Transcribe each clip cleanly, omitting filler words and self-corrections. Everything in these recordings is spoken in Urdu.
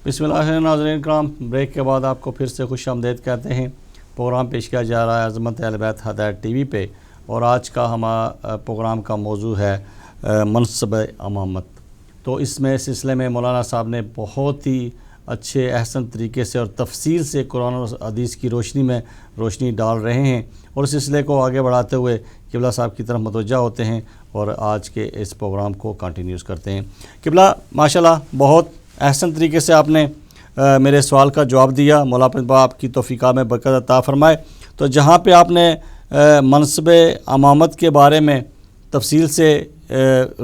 بسم اللہ ناظرین کرام، بریک کے بعد آپ کو پھر سے خوش آمدید کہتے ہیں۔ پروگرام پیش کیا جا رہا ہے عظمت اہل بیت ہدایت ٹی وی پہ، اور آج کا ہمارا پروگرام کا موضوع ہے منصب امامت۔ تو اس میں سلسلے میں مولانا صاحب نے بہت ہی اچھے احسن طریقے سے اور تفصیل سے قرآن و حدیث کی روشنی میں روشنی ڈال رہے ہیں، اور اس سلسلے کو آگے بڑھاتے ہوئے قبلہ صاحب کی طرف متوجہ ہوتے ہیں اور آج کے اس پروگرام کو کنٹینیوز کرتے ہیں۔ قبلہ ماشاءاللہ بہت احسن طریقے سے آپ نے میرے سوال کا جواب دیا۔ مولا اپنے آپ کی توفیقہ میں برکت عطا فرمائے۔ تو جہاں پہ آپ نے منصب امامت کے بارے میں تفصیل سے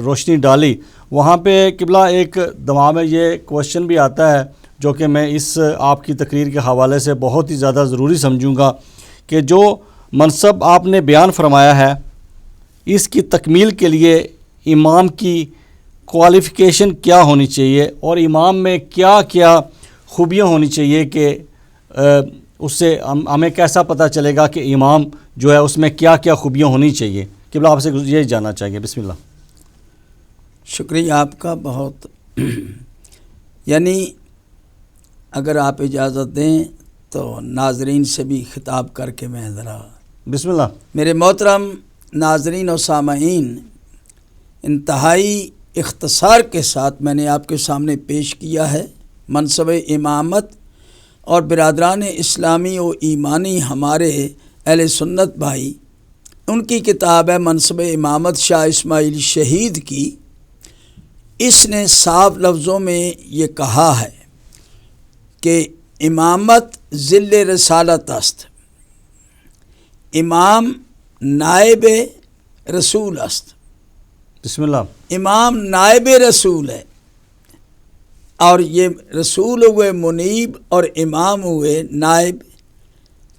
روشنی ڈالی، وہاں پہ قبلہ ایک دماغ میں یہ کوشچن بھی آتا ہے جو کہ میں اس آپ کی تقریر کے حوالے سے بہت ہی زیادہ ضروری سمجھوں گا، کہ جو منصب آپ نے بیان فرمایا ہے اس کی تکمیل کے لیے امام کی کوالیفیکیشن کیا ہونی چاہیے، اور امام میں کیا کیا خوبیاں ہونی چاہیے کہ اس سے ہمیں کیسا پتہ چلے گا کہ امام جو ہے اس میں کیا کیا خوبیاں ہونی چاہیے؟ قبلہ آپ سے یہ جاننا چاہیں گے۔ بسم اللہ۔ شکریہ آپ کا بہت۔ یعنی اگر آپ اجازت دیں تو ناظرین سے بھی خطاب کر کے میں ذرا بسم اللہ۔ میرے محترم ناظرین و سامعین، انتہائی اختصار کے ساتھ میں نے آپ کے سامنے پیش کیا ہے منصب امامت، اور برادران اسلامی و ایمانی ہمارے اہل سنت بھائی، ان کی کتاب ہے منصب امامت شاہ اسماعیل شہید کی۔ اس نے صاف لفظوں میں یہ کہا ہے کہ امامت ذل رسالت است، امام نائب رسول است۔ بسم اللہ۔ امام نائب رسول ہے، اور یہ رسول ہوئے منیب اور امام ہوئے نائب۔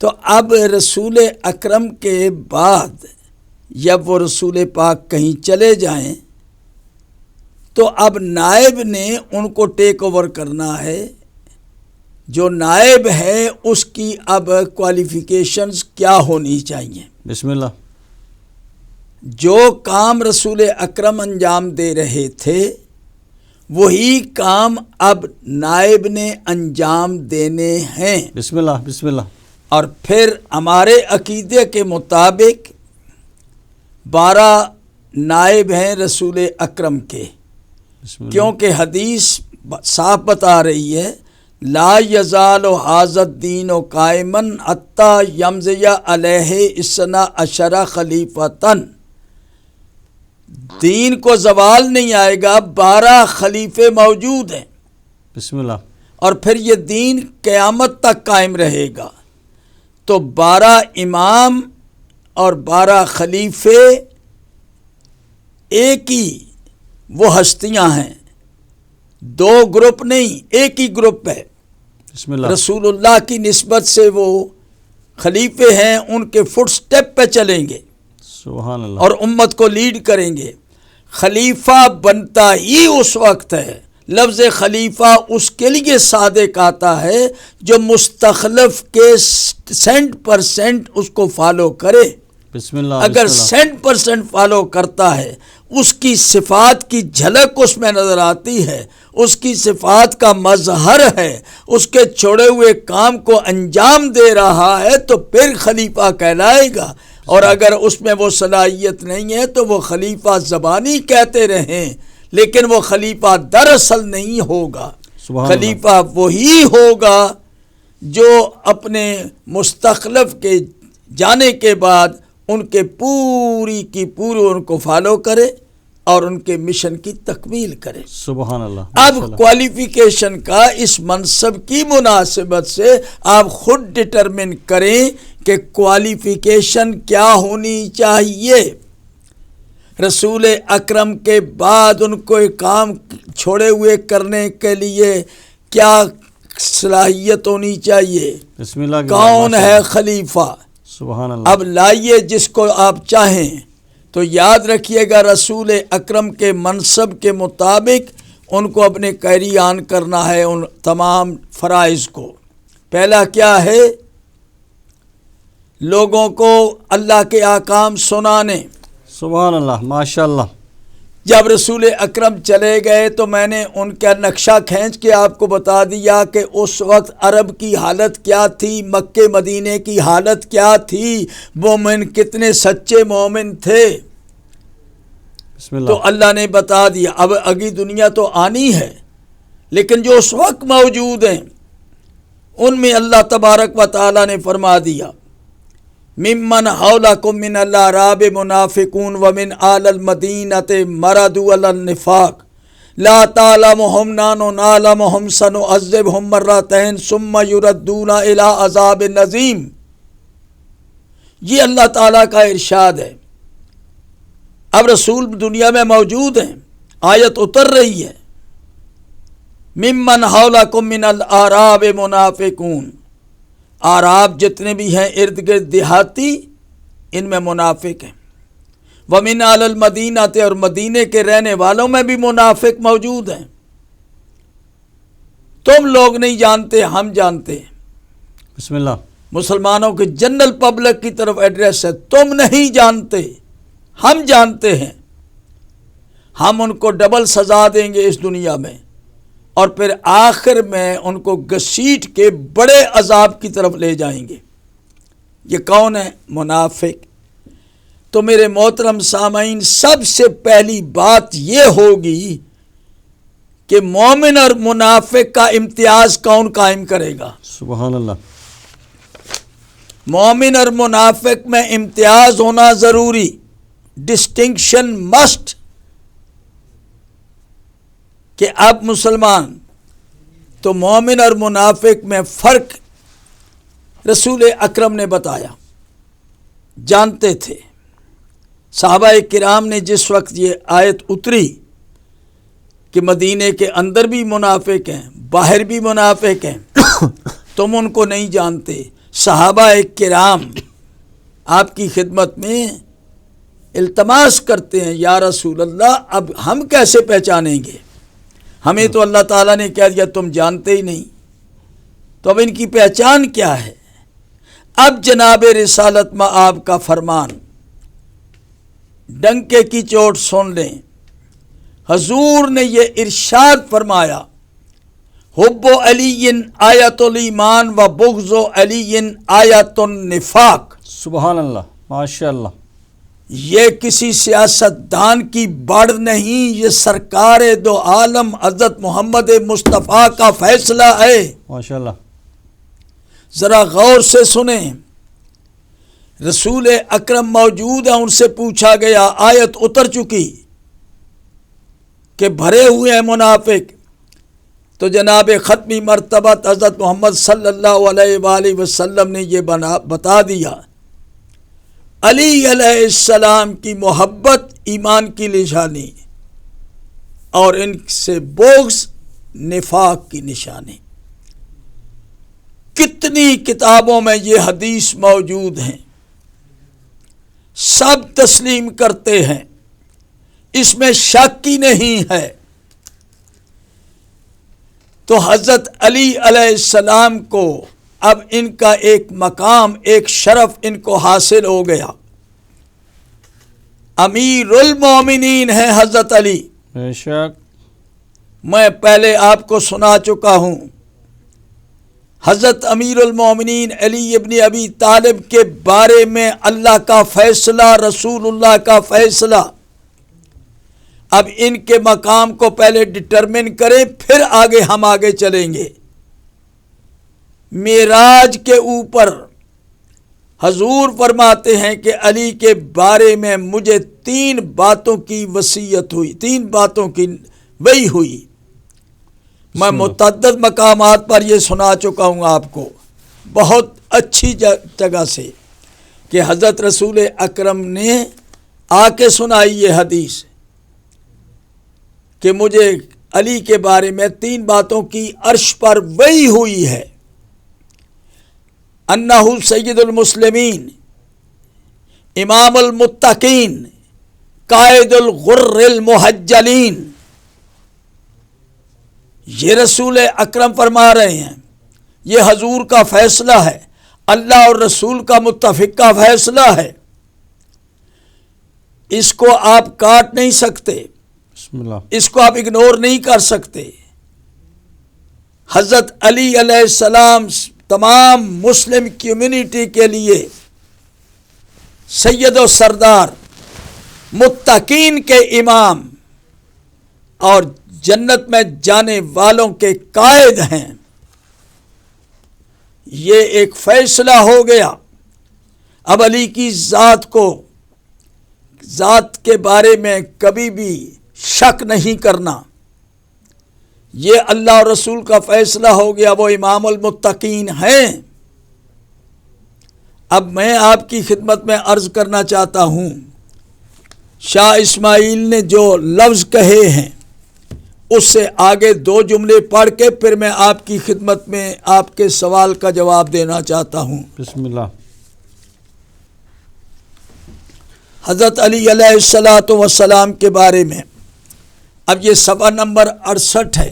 تو اب رسول اکرم کے بعد جب وہ رسول پاک کہیں چلے جائیں تو اب نائب نے ان کو ٹیک اوور کرنا ہے۔ جو نائب ہے اس کی اب کوالیفیکیشنز کیا ہونی چاہیے؟ بسم اللہ۔ جو کام رسول اکرم انجام دے رہے تھے وہی کام اب نائب نے انجام دینے ہیں۔ بسم اللہ بسم اللہ۔ اور پھر ہمارے عقیدے کے مطابق 12 نائب ہیں رسول اکرم کے، بسم اللہ۔ کیونکہ حدیث صاف بتا رہی ہے لا یزال ھذا الدین قائما حتی یمضی علیہ اثنا عشر خلیفتاً، دین کو زوال نہیں آئے گا، 12 خلیفے موجود ہیں، بسم اللہ۔ اور پھر یہ دین قیامت تک قائم رہے گا۔ تو 12 امام اور 12 خلیفے ایک ہی وہ ہستیاں ہیں، 2 گروپ نہیں، ایک ہی گروپ ہے۔ بسم اللہ۔ رسول اللہ کی نسبت سے وہ خلیفے ہیں، ان کے فٹ سٹیپ پہ چلیں گے سبحان اللہ۔ اور امت کو لیڈ کریں گے۔ خلیفہ بنتا ہی اس وقت ہے، لفظ خلیفہ اس کے لیے صادق آتا ہے جو مستخلف کے 100% اس کو فالو کرے۔ بسم اللہ۔ اگر بسم اللہ۔ 100% فالو کرتا ہے، اس کی صفات کی جھلک اس میں نظر آتی ہے، اس کی صفات کا مظہر ہے، اس کے چھوڑے ہوئے کام کو انجام دے رہا ہے، تو پھر خلیفہ کہلائے گا۔ اور اگر اس میں وہ صلاحیت نہیں ہے تو وہ خلیفہ زبانی کہتے رہیں، لیکن وہ خلیفہ دراصل نہیں ہوگا۔ سبحان خلیفہ وہی ہوگا جو اپنے مستخلف کے جانے کے بعد ان کے پوری کی پوری ان کو فالو کرے اور ان کے مشن کی تکمیل کرے۔ سبحان اللہ۔ اب ماشاء اللہ۔ کوالیفیکیشن کا اس منصب کی مناسبت سے آپ خود ڈٹرمن کریں کہ کوالیفیکیشن کیا ہونی چاہیے۔ رسول اکرم کے بعد ان کو ایک کام چھوڑے ہوئے کرنے کے لیے کیا صلاحیت ہونی چاہیے؟ بسم اللہ۔ کون ہے خلیفہ؟ سبحان اللہ۔ اب لائیے جس کو آپ چاہیں، تو یاد رکھیے گا رسول اکرم کے منصب کے مطابق ان کو اپنے کیری آن کرنا ہے ان تمام فرائض کو۔ پہلا کیا ہے؟ لوگوں کو اللہ کے احکام سنانے۔ سبحان اللہ۔ ماشاء اللہ۔ جب رسول اکرم چلے گئے تو میں نے ان کا نقشہ کھینچ کے آپ کو بتا دیا کہ اس وقت عرب کی حالت کیا تھی، مکے مدینے کی حالت کیا تھی، مومن کتنے سچے مومن تھے. بسم اللہ. تو اللہ نے بتا دیا. اب اگلی دنیا تو آنی ہے، لیکن جو اس وقت موجود ہیں ان میں اللہ تبارک و تعالی نے فرما دیا ممن حولکم من الاعراب منافقون ومن آل المدینۃ مردوا علی النفاق لا تعلمهم نحن نعلمهم سنعذبهم مرتين ثم يردون الی عذاب عظیم. یہ اللہ تعالیٰ کا ارشاد ہے. اب رسول دنیا میں موجود ہیں، آیت اتر رہی ہے ممن حولکم من الاعراب منافقون. اعراب جتنے بھی ہیں ارد گرد دیہاتی، ان میں منافق ہیں. ومن آل المدینہ، اور مدینے کے رہنے والوں میں بھی منافق موجود ہیں. تم لوگ نہیں جانتے، ہم جانتے ہیں. بسم اللہ. مسلمانوں کے جنرل پبلک کی طرف ایڈریس ہے. تم نہیں جانتے، ہم جانتے ہیں. ہم ان کو ڈبل سزا دیں گے اس دنیا میں، اور پھر آخر میں ان کو گھسیٹ کے بڑے عذاب کی طرف لے جائیں گے. یہ کون ہے؟ منافق. تو میرے محترم سامعین، سب سے پہلی بات یہ ہوگی کہ مومن اور منافق کا امتیاز کون قائم کرے گا؟ سبحان اللہ. مومن اور منافق میں امتیاز ہونا ضروری، ڈسٹنکشن مسٹ. کہ اب مسلمان تو مومن اور منافق میں فرق رسول اکرم نے بتایا، جانتے تھے. صحابہ کرام نے جس وقت یہ آیت اتری کہ مدینے کے اندر بھی منافق ہیں، باہر بھی منافق ہیں، تم ان کو نہیں جانتے. صحابہ کرام آپ کی خدمت میں التماس کرتے ہیں، یا رسول اللہ اب ہم کیسے پہچانیں گے؟ ہمیں تو اللہ تعالیٰ نے کہہ دیا تم جانتے ہی نہیں، تو اب ان کی پہچان کیا ہے؟ اب جناب رسالت میں آپ کا فرمان ڈنکے کی چوٹ سن لیں. حضور نے یہ ارشاد فرمایا حب علی آیت الایمان و بغض علی آیت النفاق. سبحان اللہ. ماشاء اللہ. یہ کسی سیاستدان کی بڑھ نہیں، یہ سرکار دو عالم حضرت محمد مصطفیٰ کا فیصلہ ہے. ماشاء اللہ. ذرا غور سے سنیں. رسول اکرم موجود ہیں، ان سے پوچھا گیا، آیت اتر چکی کہ بھرے ہوئے ہیں منافق. تو جناب ختمی مرتبہ حضرت محمد صلی اللہ علیہ وآلہ وسلم نے یہ بتا دیا علی علیہ السلام کی محبت ایمان کی نشانی، اور ان سے بغض نفاق کی نشانی. کتنی کتابوں میں یہ حدیث موجود ہیں، سب تسلیم کرتے ہیں، اس میں شک ہی نہیں ہے. تو حضرت علی علیہ السلام کو اب ان کا ایک مقام، ایک شرف ان کو حاصل ہو گیا. امیر المومنین ہیں حضرت علی. بے شک. میں پہلے آپ کو سنا چکا ہوں، حضرت امیر المومنین علی ابن ابی طالب کے بارے میں اللہ کا فیصلہ، رسول اللہ کا فیصلہ. اب ان کے مقام کو پہلے ڈٹرمن کریں، پھر آگے ہم آگے چلیں گے. معراج کے اوپر حضور فرماتے ہیں کہ علی کے بارے میں مجھے 3 باتوں کی وصیت ہوئی، 3 باتوں کی وحی ہوئی. میں متعدد مقامات پر یہ سنا چکا ہوں آپ کو بہت اچھی جگہ سے کہ حضرت رسول اکرم نے آ کے سنائی یہ حدیث کہ مجھے علی کے بارے میں 3 باتوں کی عرش پر وحی ہوئی ہے. انہ سید المسلمین، امام المتقین، قائد الغر المحجلین. یہ رسول اکرم فرما رہے ہیں، یہ حضور کا فیصلہ ہے، اللہ اور رسول کا متفق کا فیصلہ ہے. اس کو آپ کاٹ نہیں سکتے. بسم اللہ. اس کو آپ اگنور نہیں کر سکتے. حضرت علی علیہ السلام تمام مسلم کمیونٹی کے لیے سید و سردار، متقین کے امام اور جنت میں جانے والوں کے قائد ہیں. یہ ایک فیصلہ ہو گیا. اب علی کی ذات کے بارے میں کبھی بھی شک نہیں کرنا. یہ اللہ اور رسول کا فیصلہ ہو گیا، وہ امام المتقین ہیں. اب میں آپ کی خدمت میں عرض کرنا چاہتا ہوں، شاہ اسماعیل نے جو لفظ کہے ہیں اس سے آگے 2 جملے پڑھ کے پھر میں آپ کی خدمت میں آپ کے سوال کا جواب دینا چاہتا ہوں. بسم اللہ. حضرت علی علیہ السلام کے بارے میں اب یہ صفحہ نمبر 68 ہے.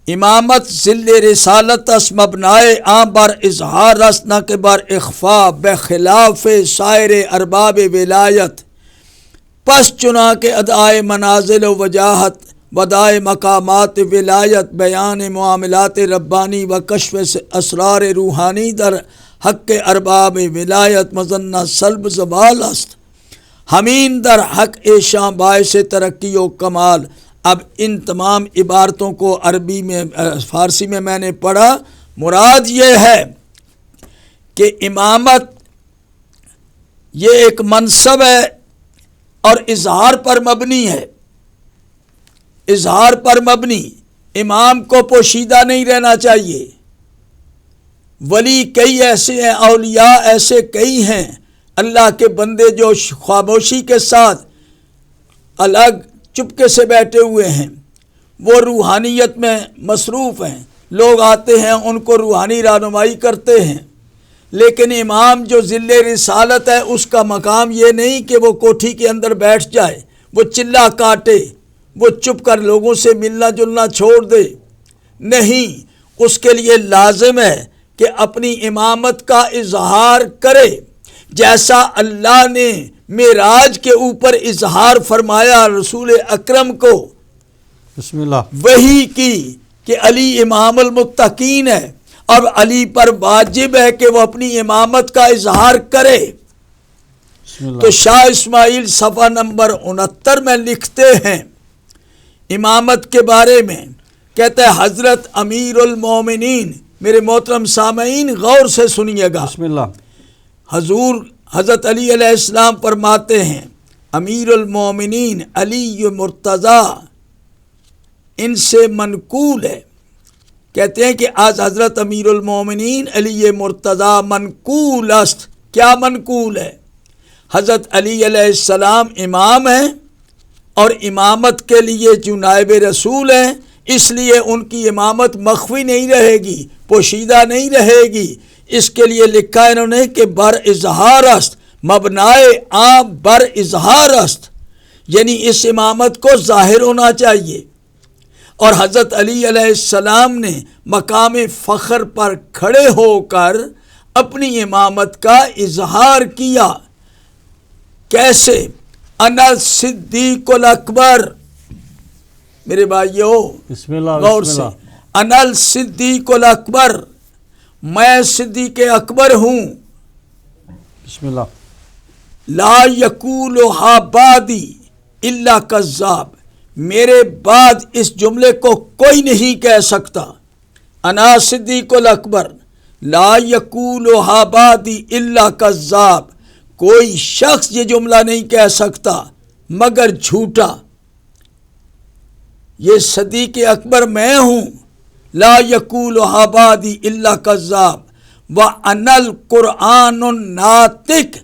امامت ذل رسالت اس مبنائے عام بر اظہار است نہ کہ بر اخفا بخلاف سائر ارباب ولایت. پس چنا کے ادائے منازل و وجاہت ودائے مقامات ولایت بیان معاملات ربانی و کشف اسرار روحانی در حق ارباب ولایت مظنہ سلب زوال است. ہمین در حق ایشاں باعث ترقی و کمال. اب ان تمام عبارتوں کو عربی میں فارسی میں نے پڑھا. مراد یہ ہے کہ امامت یہ ایک منصب ہے اور اظہار پر مبنی ہے. اظہار پر مبنی. امام کو پوشیدہ نہیں رہنا چاہیے. ولی کئی ایسے ہیں، اولیاء ایسے کئی ہیں، اللہ کے بندے جو خاموشی کے ساتھ الگ چپکے سے بیٹھے ہوئے ہیں، وہ روحانیت میں مصروف ہیں. لوگ آتے ہیں ان کو روحانی رہنمائی کرتے ہیں. لیکن امام جو ذل رسالت ہے اس کا مقام یہ نہیں کہ وہ کوٹھی کے اندر بیٹھ جائے، وہ چلا کاٹے، وہ چپ کر لوگوں سے ملنا جلنا چھوڑ دے. نہیں، اس کے لیے لازم ہے کہ اپنی امامت کا اظہار کرے، جیسا اللہ نے معراج کے اوپر اظہار فرمایا رسول اکرم کو. بسم اللہ. وہی کی کہ علی امام المتقین ہے، اب علی پر واجب ہے کہ وہ اپنی امامت کا اظہار کرے. بسم اللہ. تو شاہ اسماعیل صفحہ نمبر 69 میں لکھتے ہیں امامت کے بارے میں، کہتے ہیں حضرت امیر المومنین. میرے محترم سامعین غور سے سنیے گا. بسم اللہ. حضرت علی علیہ السلام فرماتے ہیں امیر المومنین علی مرتضیٰ ان سے منقول ہے. کہتے ہیں کہ آج حضرت امیر المومنین علی مرتضیٰ منقول است. کیا منقول ہے؟ حضرت علی علیہ السلام امام ہیں اور امامت کے لیے جو نائب رسول ہیں، اس لیے ان کی امامت مخفی نہیں رہے گی، پوشیدہ نہیں رہے گی. اس کے لیے لکھا ہے انہوں نے کہ بر اظہار است، مبنائے عام بر اظہار است، یعنی اس امامت کو ظاہر ہونا چاہیے. اور حضرت علی علیہ السلام نے مقام فخر پر کھڑے ہو کر اپنی امامت کا اظہار کیا. کیسے؟ انا الصدیق الاکبر. میرے بھائیو بسم اللہ. غور بسم سے، اللہ. انا الصدیق الاکبر، میں صدیق اکبر ہوں. بسم اللہ. لا یقولھا بعدی الا کذاب، میرے بعد اس جملے کو کوئی نہیں کہہ سکتا. انا صدیق الاکبر لا یقولھا بعدی الا کذاب، کوئی شخص یہ جملہ نہیں کہہ سکتا مگر جھوٹا. یہ صدیق اکبر میں ہوں. لا یقولھا بعدی الا کذاب وانا القرآن الناطق،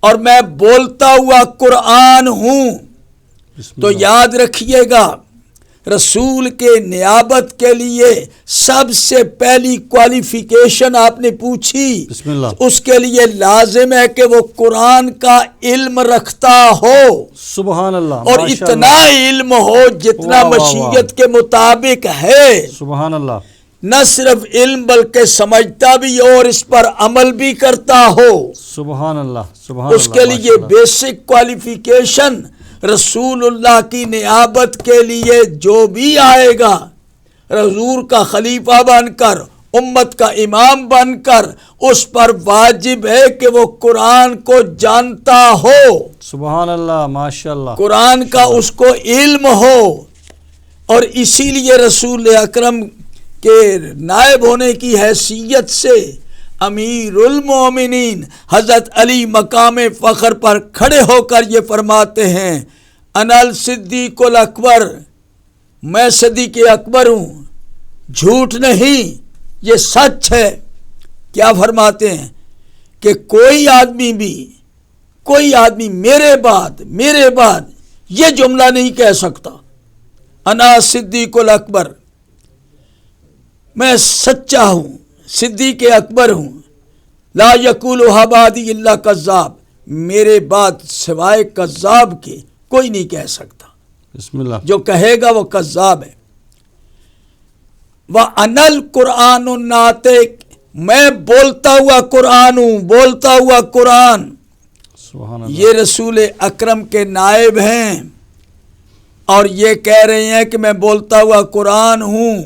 اور میں بولتا ہوا قرآن ہوں. بسم تو اللہ. یاد رکھیے گا، رسول کے نیابت کے لیے سب سے پہلی کوالیفیکیشن آپ نے پوچھی، بسم اللہ. اس کے لیے لازم ہے کہ وہ قرآن کا علم رکھتا ہو، سبحان اللہ. اور ماشاء اتنا اللہ. علم ہو جتنا واہ واہ واہ. مشیت کے مطابق ہے. سبحان اللہ. نہ صرف علم بلکہ سمجھتا بھی ہو اور اس پر عمل بھی کرتا ہو. سبحان اللہ. سبحان اس اللہ. کے ماشاء لیے اللہ. بیسک کوالیفیکیشن رسول اللہ کی نیابت کے لیے جو بھی آئے گا حضور کا خلیفہ بن کر، امت کا امام بن کر، اس پر واجب ہے کہ وہ قرآن کو جانتا ہو، سبحان اللہ، ماشاء اللہ، قرآن کا اس کو علم ہو۔ اور اسی لیے رسول اکرم کے نائب ہونے کی حیثیت سے امیر المومنین حضرت علی مقام فخر پر کھڑے ہو کر یہ فرماتے ہیں، انا الصدیق الاکبر، میں صدیق اکبر ہوں، جھوٹ نہیں، یہ سچ ہے۔ کیا فرماتے ہیں کہ کوئی آدمی میرے بعد یہ جملہ نہیں کہہ سکتا، انا صدیق الاکبر، میں سچا ہوں، صدیق اکبر ہوں، لا یقولھا بعدی الا کذاب، میرے بعد سوائے کذاب کے کوئی نہیں کہہ سکتا، بسم اللہ، جو کہے گا وہ کذاب ہے۔ وَأَنَا الْقُرْآنُ النَّاطِقُ، میں بولتا ہوا قرآن ہوں، بولتا ہوا قرآن۔ سبحان اللہ، یہ رسول اکرم کے نائب ہیں اور یہ کہہ رہے ہیں کہ میں بولتا ہوا قرآن ہوں۔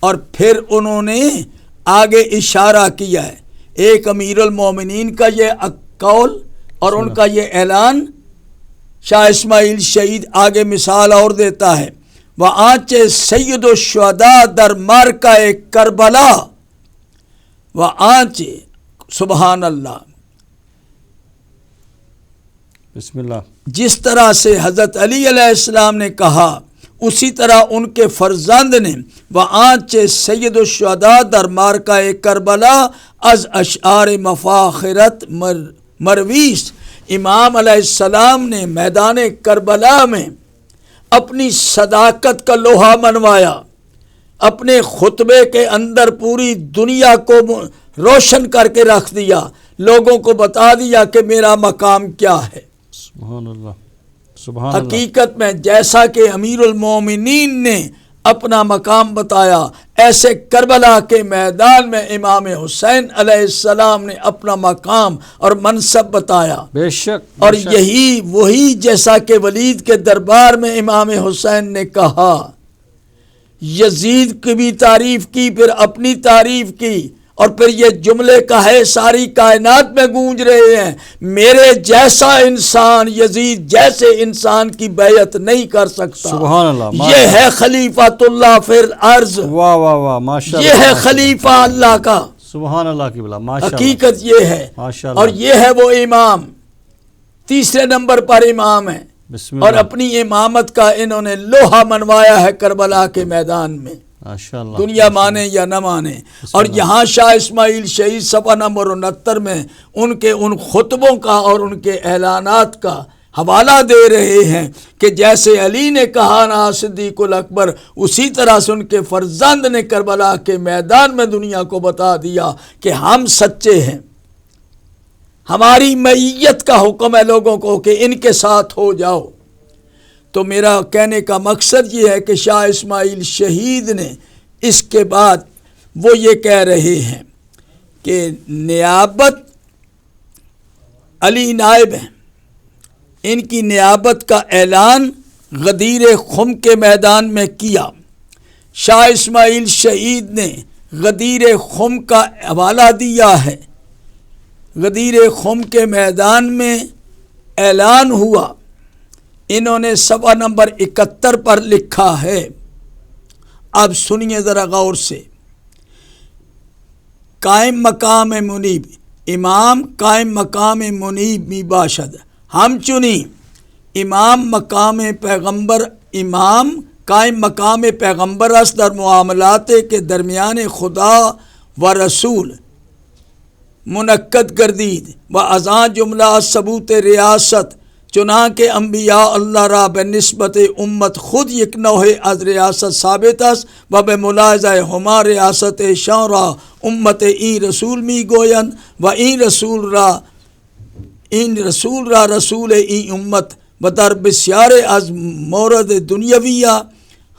اور پھر انہوں نے آگے اشارہ کیا ہے، ایک امیر المومنین کا یہ قول اور ان کا یہ اعلان، شاہ اسماعیل شہید آگے مثال اور دیتا ہے، وآنچ سید الشہداء در مارکہ کربلا، وآنچ، سبحان اللہ، بسم اللہ، جس طرح سے حضرت علی علیہ السلام نے کہا اسی طرح ان کے فرزند نے، وآنچ سید الشہداء در مارکہ کربلا از اشعار مفاخرت مرویس، امام علیہ السلام نے میدان کربلا میں اپنی صداقت کا لوہا منوایا، اپنے خطبے کے اندر پوری دنیا کو روشن کر کے رکھ دیا، لوگوں کو بتا دیا کہ میرا مقام کیا ہے۔ سبحان اللہ، سبحان اللہ، حقیقت میں جیسا کہ امیر المومنین نے اپنا مقام بتایا، ایسے کربلا کے میدان میں امام حسین علیہ السلام نے اپنا مقام اور منصب بتایا۔ بے شک، اور یہی وہی جیسا کہ ولید کے دربار میں امام حسین نے کہا، یزید کی بھی تعریف کی، پھر اپنی تعریف کی، اور پھر یہ جملے کہے ساری کائنات میں گونج رہے ہیں، میرے جیسا انسان یزید جیسے انسان کی بیعت نہیں کر سکتا۔ سبحان اللہ، یہ ہے خلیفۃ اللہ فی الارض، واہ واہ واہ، ماشاء اللہ، یہ ہے خلیفہ اللہ کا، سبحان اللہ کی بلا، ماشاء اللہ، حقیقت یہ ہے۔ ماشاء اللہ، اور یہ ہے وہ امام، تیسرے نمبر پر امام ہے، بسم اور اللہ، اپنی امامت کا انہوں نے لوہا منوایا ہے کربلا کے میدان میں، ماشاء اللہ، دنیا مانے یا نہ مانے۔ اور یہاں شاہ اسماعیل شہید صفحہ نمبر 69 میں ان کے ان خطبوں کا اور ان کے اعلانات کا حوالہ دے رہے ہیں کہ جیسے علی نے کہا نا صدیق الاکبر، اسی طرح سے ان کے فرزند نے کربلا کے میدان میں دنیا کو بتا دیا کہ ہم سچے ہیں، ہماری معیت کا حکم ہے لوگوں کو کہ ان کے ساتھ ہو جاؤ۔ تو میرا کہنے کا مقصد یہ ہے کہ شاہ اسماعیل شہید نے اس کے بعد وہ یہ کہہ رہے ہیں کہ نیابت علی نائب ہیں، ان کی نیابت کا اعلان غدیر خم کے میدان میں کیا۔ شاہ اسماعیل شہید نے غدیر خم کا حوالہ دیا ہے، غدیر خم کے میدان میں اعلان ہوا، انہوں نے صفحہ نمبر 71 پر لکھا ہے، اب سنیے ذرا غور سے، قائم مقام منیب، امام قائم مقام منیب می باشد، ہم چنی امام مقام پیغمبر، امام قائم مقام پیغمبر است در معاملات کے درمیان خدا و رسول منعقد گردید و ازاں جملہ ثبوت ریاست، چنانکہ انبیاء اللہ را بے نسبت امت خود یک نوع از ریاست ثابت است و بے ملاحظہ ہما ریاست شان را امت این رسول می گویند و این رسول را رسول این امت و در بسیار از مورد دنیویہ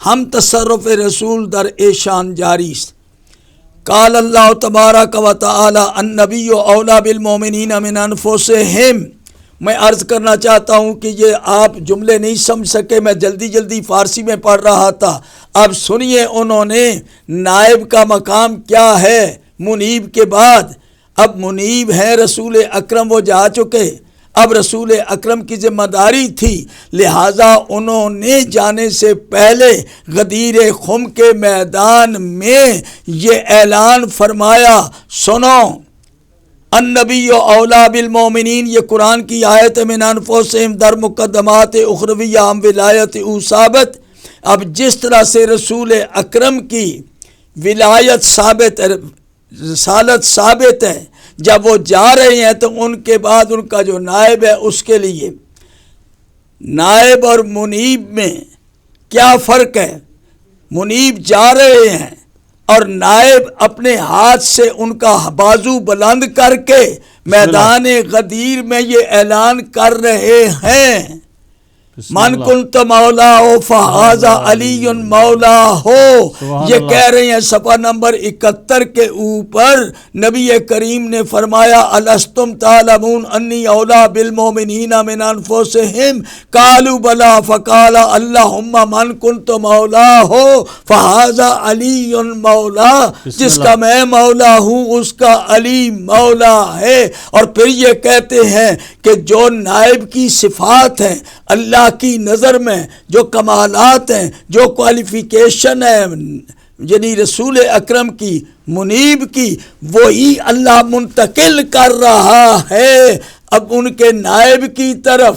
ہم تصرف رسول در ایشان جاری است۔ قال اللہ تبارک و تعالی النبی اولی بالمؤمنین من انفسہم میں عرض کرنا چاہتا ہوں کہ یہ آپ جملے نہیں سمجھ سکے، میں جلدی فارسی میں پڑھ رہا تھا۔ اب سنیے انہوں نے نائب کا مقام کیا ہے منیب کے بعد۔ اب منیب ہیں رسول اکرم، وہ جا چکے، اب رسول اکرم کی ذمہ داری تھی، لہٰذا انہوں نے جانے سے پہلے غدیر خم کے میدان میں یہ اعلان فرمایا، سنو النبی اولا بالمومنین، یہ قرآن کی آیت من انفسہم در مقدمات اخرویہ ہم ولایت او ثابت۔ اب جس طرح سے رسول اکرم کی ولایت ثابت، رسالت ثابت ہے، جب وہ جا رہے ہیں تو ان کے بعد ان کا جو نائب ہے اس کے لیے نائب اور منیب میں کیا فرق ہے؟ منیب جا رہے ہیں اور نائب اپنے ہاتھ سے ان کا بازو بلند کر کے میدان غدیر میں یہ اعلان کر رہے ہیں، من کنت مولا ہو فہذا علی مولا ہو۔ یہ کہہ رہے ہیں صفحہ نمبر 71 کے اوپر نبی کریم نے فرمایا، الستم تعلمون انی اولا بالمومنین من انفسہم، قالوا بلا، فقال اللہم من کنت مولا ہو فہذا علی مولا، جس کا میں مولا ہوں اس کا علی مولا ہے۔ اور پھر یہ کہتے ہیں کہ جو نائب کی صفات ہیں اللہ کی نظر میں، جو کمالات ہیں، جو کوالیفیکیشن ہے یعنی رسول اکرم کی، منیب کی، وہی اللہ منتقل کر رہا ہے اب ان کے نائب کی طرف۔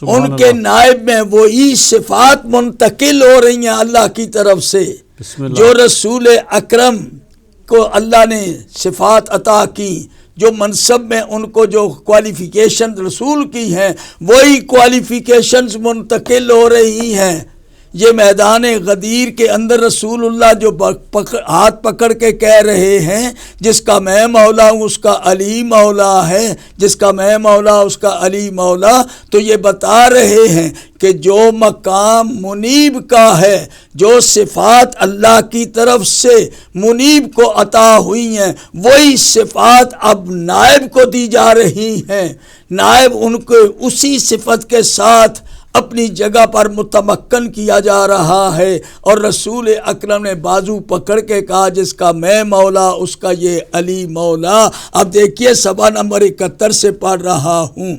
ان کے نائب میں وہی صفات منتقل ہو رہی ہیں اللہ کی طرف سے، جو رسول اکرم کو اللہ نے صفات عطا کی، جو منصب میں ان کو جو کوالیفیکیشن رسول کی ہیں وہی کوالیفیکیشنز منتقل ہو رہی ہیں۔ یہ میدان غدیر کے اندر رسول اللہ جو ہاتھ پکڑ کے کہہ رہے ہیں، جس کا میں مولا ہوں اس کا علی مولا ہے، جس کا میں مولا اس کا علی مولا، تو یہ بتا رہے ہیں کہ جو مقام منیب کا ہے، جو صفات اللہ کی طرف سے منیب کو عطا ہوئی ہیں، وہی صفات اب نائب کو دی جا رہی ہیں۔ نائب ان کو اسی صفت کے ساتھ اپنی جگہ پر متمکن کیا جا رہا ہے، اور رسول اکرم نے بازو پکڑ کے کہا، جس کا میں مولا اس کا یہ علی مولا۔ اب دیکھیے صفحہ نمبر 71 سے پڑھ رہا ہوں۔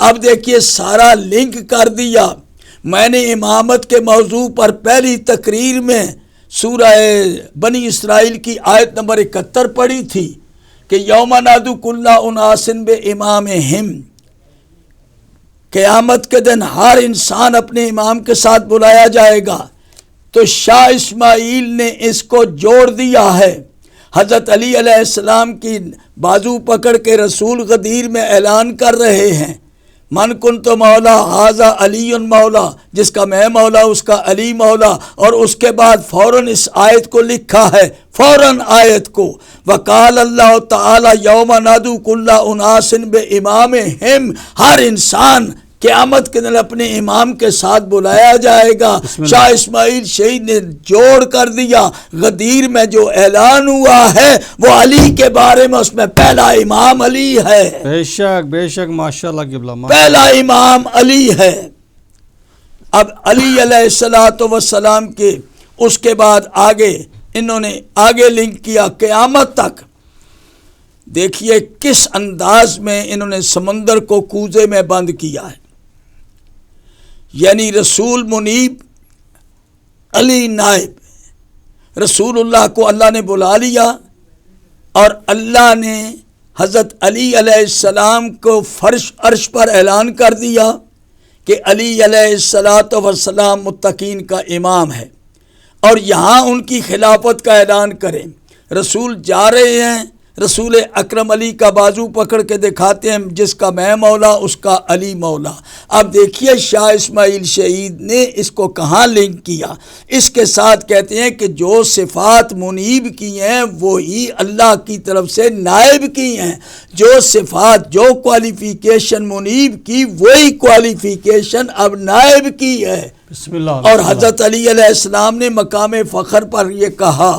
اب دیکھیے سارا لنک کر دیا۔ میں نے امامت کے موضوع پر پہلی تقریر میں سورہ بنی اسرائیل کی آیت نمبر 71 پڑھی تھی کہ یوم نادو کل اناس بامامہم، قیامت کے دن ہر انسان اپنے امام کے ساتھ بلایا جائے گا۔ تو شاہ اسماعیل نے اس کو جوڑ دیا ہے، حضرت علی علیہ السلام کی بازو پکڑ کے رسول غدیر میں اعلان کر رہے ہیں، من کنت مولا ھذا علی مولا، جس کا میں مولا اس کا علی مولا۔ اور اس کے بعد فوراً اس آیت کو لکھا ہے، فوراً آیت کو، وقال اللہ تعالی یوم نادو کل اناس بامامہم، ہر انسان قیامت کے دن اپنے امام کے ساتھ بلایا جائے گا۔ شاہ اسماعیل شہید نے جوڑ کر دیا، غدیر میں جو اعلان ہوا ہے وہ علی کے بارے میں، اس میں پہلا امام علی ہے۔ بے شک ماشاءاللہ قبلہ، پہلا امام علی ہے۔ اب علی علیہ السلام کے اس کے بعد آگے انہوں نے آگے لنک کیا قیامت تک۔ دیکھیے کس انداز میں انہوں نے سمندر کو کوزے میں بند کیا ہے، یعنی رسول منیب، علی نائب۔ رسول اللہ کو اللہ نے بلا لیا اور اللہ نے حضرت علی علیہ السلام کو فرش عرش پر اعلان کر دیا کہ علی علیہ السلام متقین کا امام ہے، اور یہاں ان کی خلافت کا اعلان کریں۔ رسول جا رہے ہیں، رسول اکرم علی کا بازو پکڑ کے دکھاتے ہیں، جس کا میں مولا اس کا علی مولا۔ اب دیکھیے شاہ اسماعیل شہید نے اس کو کہاں لنک کیا، اس کے ساتھ کہتے ہیں کہ جو صفات منیب کی ہیں وہی اللہ کی طرف سے نائب کی ہیں، جو صفات جو کوالیفیکیشن منیب کی وہی کوالیفیکیشن اب نائب کی ہے۔ بسم اللہ۔ اور حضرت علی علیہ السلام نے مقام فخر پر یہ کہا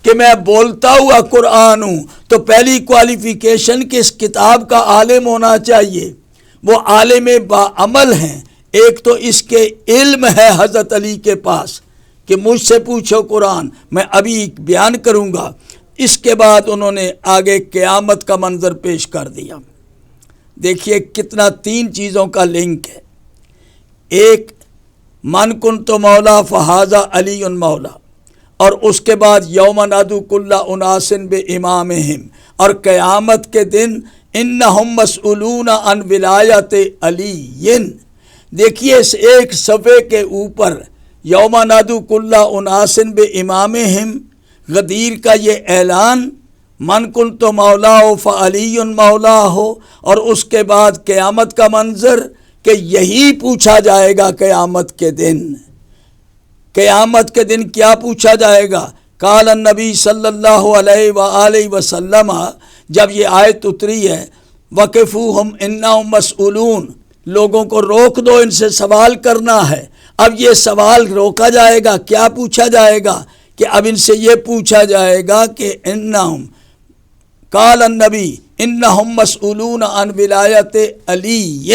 کہ میں بولتا ہوا قرآن ہوں، تو پہلی کوالیفیکیشن کس کتاب کا عالم ہونا چاہیے، وہ عالم باعمل ہیں، ایک تو اس کے علم ہے حضرت علی کے پاس کہ مجھ سے پوچھو قرآن، میں ابھی بیان کروں گا۔ اس کے بعد انہوں نے آگے قیامت کا منظر پیش کر دیا۔ دیکھیے کتنا 3 چیزوں کا لنک ہے۔ ایک من کنت مولا فہذا علی مولا، اور اس کے بعد یوم ندعو کل اناس بامامہم، اور قیامت کے دن انہم مسئولون عن ولایت علی۔ دیکھیے اس ایک صفحے کے اوپر یوم ندعو کل اناس بامامہم، غدیر کا یہ اعلان، من کنت مولا فعلی مولا ہو، اور اس کے بعد قیامت کا منظر کہ یہی پوچھا جائے گا قیامت کے دن۔ قیامت کے دن کیا پوچھا جائے گا؟ قال النبی صلی اللہ علیہ وآلہ وسلم، جب یہ آیت اتری ہے وقفوہم انہم مسئولون، لوگوں کو روک دو، ان سے سوال کرنا ہے۔ اب یہ سوال روکا جائے گا، کیا پوچھا جائے گا؟ کہ اب ان سے یہ پوچھا جائے گا کہ انہم قال النبی انہم مسئولون عن ولایت علی،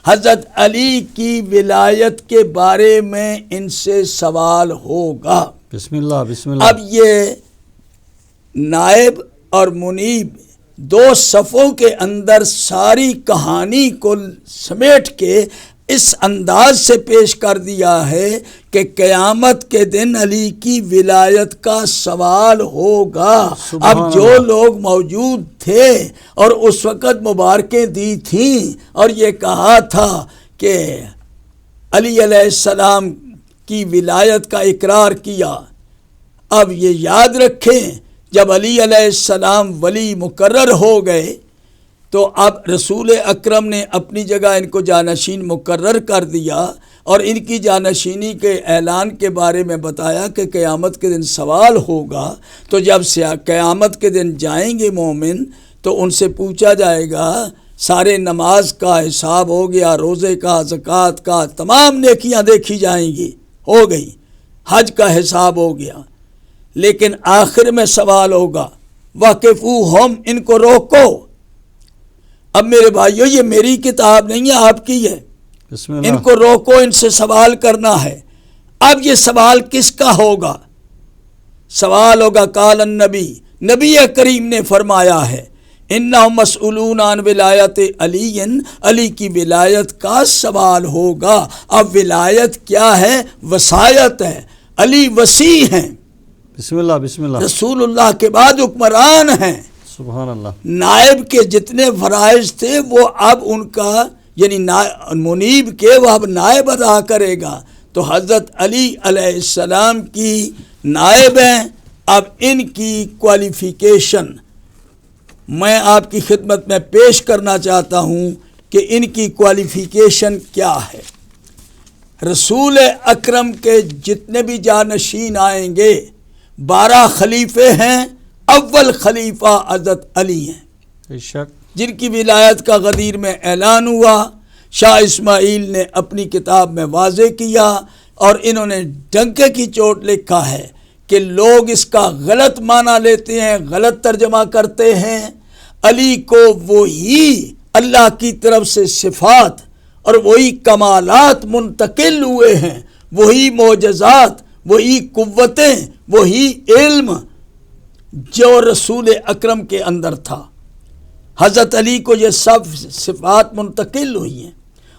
حضرت علی کی ولایت کے بارے میں ان سے سوال ہوگا۔ بسم اللہ بسم اللہ۔ اب یہ نائب اور منیب 2 صفوں کے اندر ساری کہانی کو سمیٹ کے اس انداز سے پیش کر دیا ہے کہ قیامت کے دن علی کی ولایت کا سوال ہوگا۔ اب جو لوگ موجود تھے اور اس وقت مبارکیں دی تھیں اور یہ کہا تھا کہ علی علیہ السلام کی ولایت کا اقرار کیا، اب یہ یاد رکھیں جب علی علیہ السلام ولی مقرر ہو گئے تو اب رسول اکرم نے اپنی جگہ ان کو جانشین مقرر کر دیا، اور ان کی جانشینی کے اعلان کے بارے میں بتایا کہ قیامت کے دن سوال ہوگا۔ تو جب قیامت کے دن جائیں گے مومن تو ان سے پوچھا جائے گا، سارے نماز کا حساب ہو گیا، روزے کا، زکوٰۃ کا، تمام نیکیاں دیکھی جائیں گی، ہو گئی، حج کا حساب ہو گیا، لیکن آخر میں سوال ہوگا وقفوہم، ان کو روکو۔ اب میرے بھائیو یہ میری کتاب نہیں ہے، آپ کی ہے، بسم اللہ۔ ان کو روکو، ان سے سوال کرنا ہے۔ اب یہ سوال کس کا ہوگا؟ سوال ہوگا قال النبی، نبی کریم نے فرمایا ہے انہم مسئولون عن ولایت علی، علی کی ولایت کا سوال ہوگا۔ اب ولایت کیا ہے؟ وصایت ہے، علی وصی ہیں، بسم اللہ بسم اللہ۔ رسول اللہ کے بعد حکمران ہیں۔ سبحان اللہ۔ نائب کے جتنے فرائض تھے وہ اب ان کا یعنی منیب کے وہ اب نائب ادا کرے گا، تو حضرت علی علیہ السلام کی نائب ہیں۔ اب ان کی کوالیفیکیشن میں آپ کی خدمت میں پیش کرنا چاہتا ہوں کہ ان کی کوالیفیکیشن کیا ہے۔ رسول اکرم کے جتنے بھی جانشین آئیں گے 12 خلیفے ہیں، اول خلیفہ حضرت علی ہیں، بے شک، جن کی ولایت کا غدیر میں اعلان ہوا۔ شاہ اسماعیل نے اپنی کتاب میں واضح کیا، اور انہوں نے ڈنکے کی چوٹ لکھا ہے کہ لوگ اس کا غلط معنی لیتے ہیں، غلط ترجمہ کرتے ہیں۔ علی کو وہی اللہ کی طرف سے صفات اور وہی کمالات منتقل ہوئے ہیں، وہی معجزات، وہی قوتیں، وہی علم جو رسول اکرم کے اندر تھا۔ حضرت علی کو یہ سب صفات منتقل ہوئی ہیں،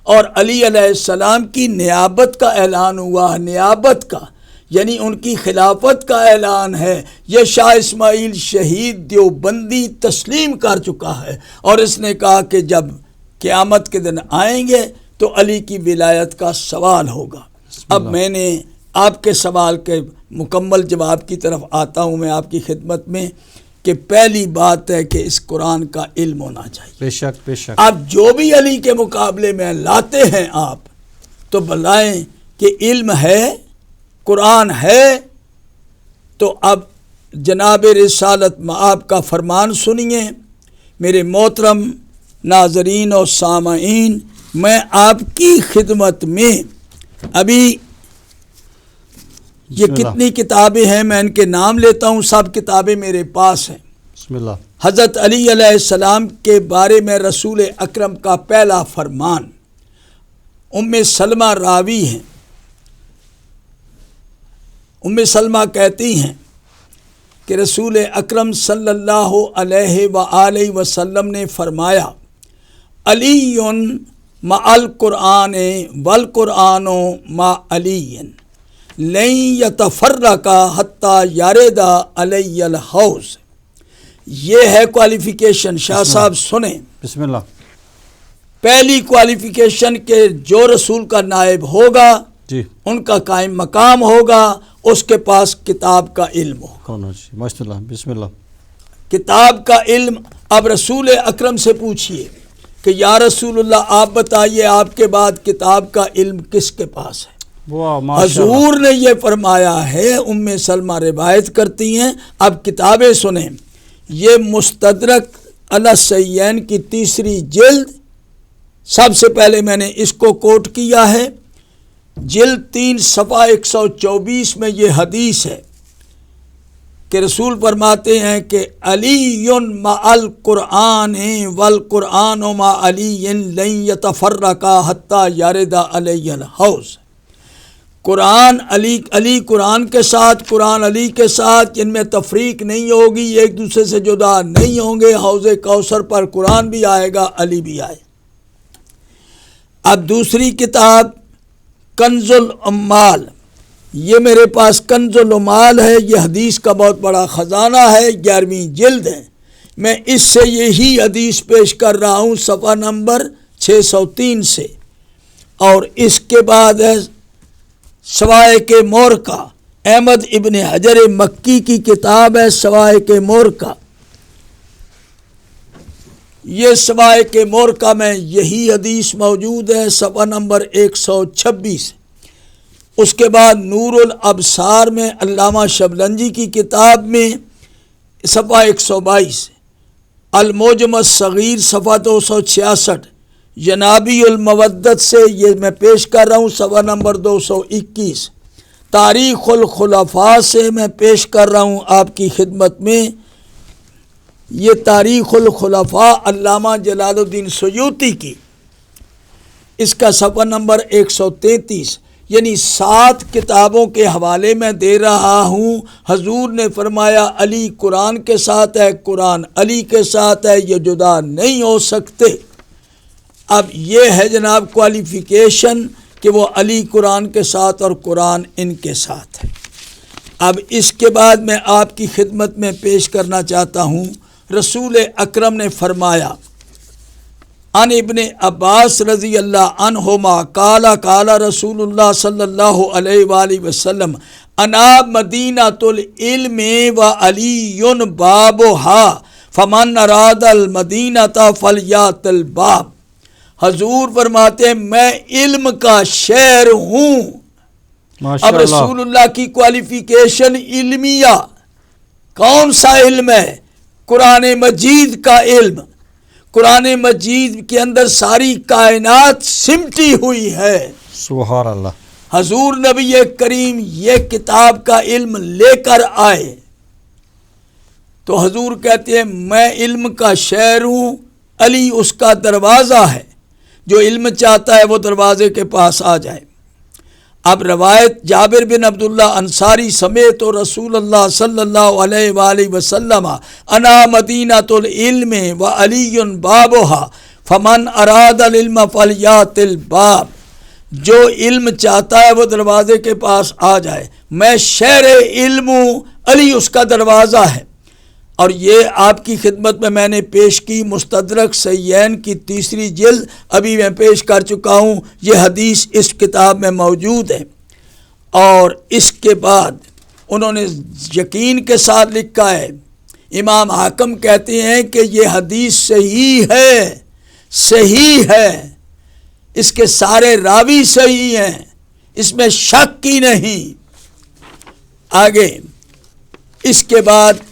اور علی علیہ السلام کی نیابت کا اعلان ہوا، نیابت کا یعنی ان کی خلافت کا اعلان ہے۔ یہ شاہ اسماعیل شہید دیوبندی تسلیم کر چکا ہے، اور اس نے کہا کہ جب قیامت کے دن آئیں گے تو علی کی ولایت کا سوال ہوگا۔ اب میں نے آپ کے سوال کے مکمل جواب کی طرف آتا ہوں میں آپ کی خدمت میں، کہ پہلی بات ہے کہ اس قرآن کا علم ہونا چاہیے۔ بے شک بے شک۔ آپ جو بھی علی کے مقابلے میں لاتے ہیں آپ تو بلائیں کہ علم ہے، قرآن ہے۔ تو اب جناب رسالت مآب کا فرمان سنیے میرے محترم ناظرین اور سامعین۔ میں آپ کی خدمت میں ابھی یہ کتنی کتابیں ہیں میں ان کے نام لیتا ہوں، سب کتابیں میرے پاس ہیں۔ بسم اللہ۔ حضرت علی علیہ السلام کے بارے میں رسول اکرم کا پہلا فرمان، ام سلمہ راوی ہیں، ام سلمہ کہتی ہیں کہ رسول اکرم صلی اللہ علیہ وآلہ وسلم نے فرمایا، علی مع القرآن والقرآن مع علی لن یتفرقا حتی یرد علی الحوض۔ یہ ہے کوالیفیکیشن، شاہ صاحب سنیں، بسم اللہ۔ پہلی کوالیفیکیشن کہ جو رسول کا نائب ہوگا جی، ان کا قائم مقام ہوگا، اس کے پاس کتاب کا علم ہوگا۔ کون ہو جی، ماشاء اللہ، بسم اللہ۔ کتاب کا علم۔ اب رسول اکرم سے پوچھئے کہ یا رسول اللہ آپ بتائیے آپ کے بعد کتاب کا علم کس کے پاس ہے؟ واہ، ماشاء اللہ۔ حضور نے یہ فرمایا ہے، ام سلمہ روایت کرتی ہیں۔ اب کتابیں سنیں، یہ مستدرک علی الصحیحین کی 3 جلد، سب سے پہلے میں نے اس کو کوٹ کیا ہے، جلد 3 صفحہ 124 میں یہ حدیث ہے کہ رسول فرماتے ہیں کہ علی مع القرآن والقرآن مع علی لن یتفرقا حتی یرد علی الحوض۔ قرآن علی قرآن کے ساتھ، قرآن علی کے ساتھ، ان میں تفریق نہیں ہوگی، ایک دوسرے سے جدا نہیں ہوں گے۔ حوض کوثر پر قرآن بھی آئے گا، علی بھی آئے۔ اب دوسری کتاب کنز العمال، یہ میرے پاس کنز العمال ہے، یہ حدیث کا بہت بڑا خزانہ ہے، 11ویں جلد ہے۔ میں اس سے یہی حدیث پیش کر رہا ہوں صفحہ نمبر 603 سے۔ اور اس کے بعد ہے سوائق مورکہ، احمد ابن حجر مکی کی کتاب ہے سوائق مورکہ۔ یہ سوائق مورکہ میں یہی حدیث موجود ہے، صفحہ نمبر 126۔ اس کے بعد نور الابصار میں علامہ شبلنجی کی کتاب میں صفحہ 122، المعجم الصغیر صفحہ 266، جنابی المودت سے یہ میں پیش کر رہا ہوں صفحہ نمبر 221، تاریخ الخلفاء سے میں پیش کر رہا ہوں آپ کی خدمت میں، یہ تاریخ الخلفاء علامہ جلال الدین سیوطی کی، اس کا صفحہ نمبر 133، یعنی 7 کتابوں کے حوالے میں دے رہا ہوں۔ حضور نے فرمایا علی قرآن کے ساتھ ہے، قرآن علی کے ساتھ ہے، یہ جدا نہیں ہو سکتے۔ اب یہ ہے جناب کوالیفیکیشن کہ وہ علی قرآن کے ساتھ اور قرآن ان کے ساتھ ہے۔ اب اس کے بعد میں آپ کی خدمت میں پیش کرنا چاہتا ہوں، رسول اکرم نے فرمایا، ان ابن عباس رضی اللہ عنہما قال قال رسول اللہ صلی اللہ علیہ وآلہ وسلم، انا مدینۃ العلم وعلی بابها فمن اراد المدینۃ فلیات الباب۔ حضور فرماتے ہیں میں علم کا شہر ہوں۔ اب رسول اللہ کی کوالیفیکیشن علمیہ، کون سا علم ہے؟ قرآن مجید کا علم۔ قرآن مجید کے اندر ساری کائنات سمٹی ہوئی ہے۔ سبحان اللہ۔ حضور نبی کریم یہ کتاب کا علم لے کر آئے تو حضور کہتے ہیں میں علم کا شہر ہوں، علی اس کا دروازہ ہے، جو علم چاہتا ہے وہ دروازے کے پاس آ جائے۔ اب روایت جابر بن عبداللہ انصاری سمیت رسول اللہ صلی اللہ علیہ وآلہ وسلم، انا مدینۃ العلم وعلی بابها فمن اراد العلم فلیات الباب۔ جو علم چاہتا ہے وہ دروازے کے پاس آ جائے، میں شہر علم ہوں، علی اس کا دروازہ ہے۔ اور یہ آپ کی خدمت میں نے پیش کی مستدرک صحیحین کی 3 جلد، ابھی میں پیش کر چکا ہوں، یہ حدیث اس کتاب میں موجود ہے۔ اور اس کے بعد انہوں نے یقین کے ساتھ لکھا ہے، امام حاکم کہتے ہیں کہ یہ حدیث صحیح ہے، صحیح ہے، اس کے سارے راوی صحیح ہیں، اس میں شک ہی نہیں۔ آگے اس کے بعد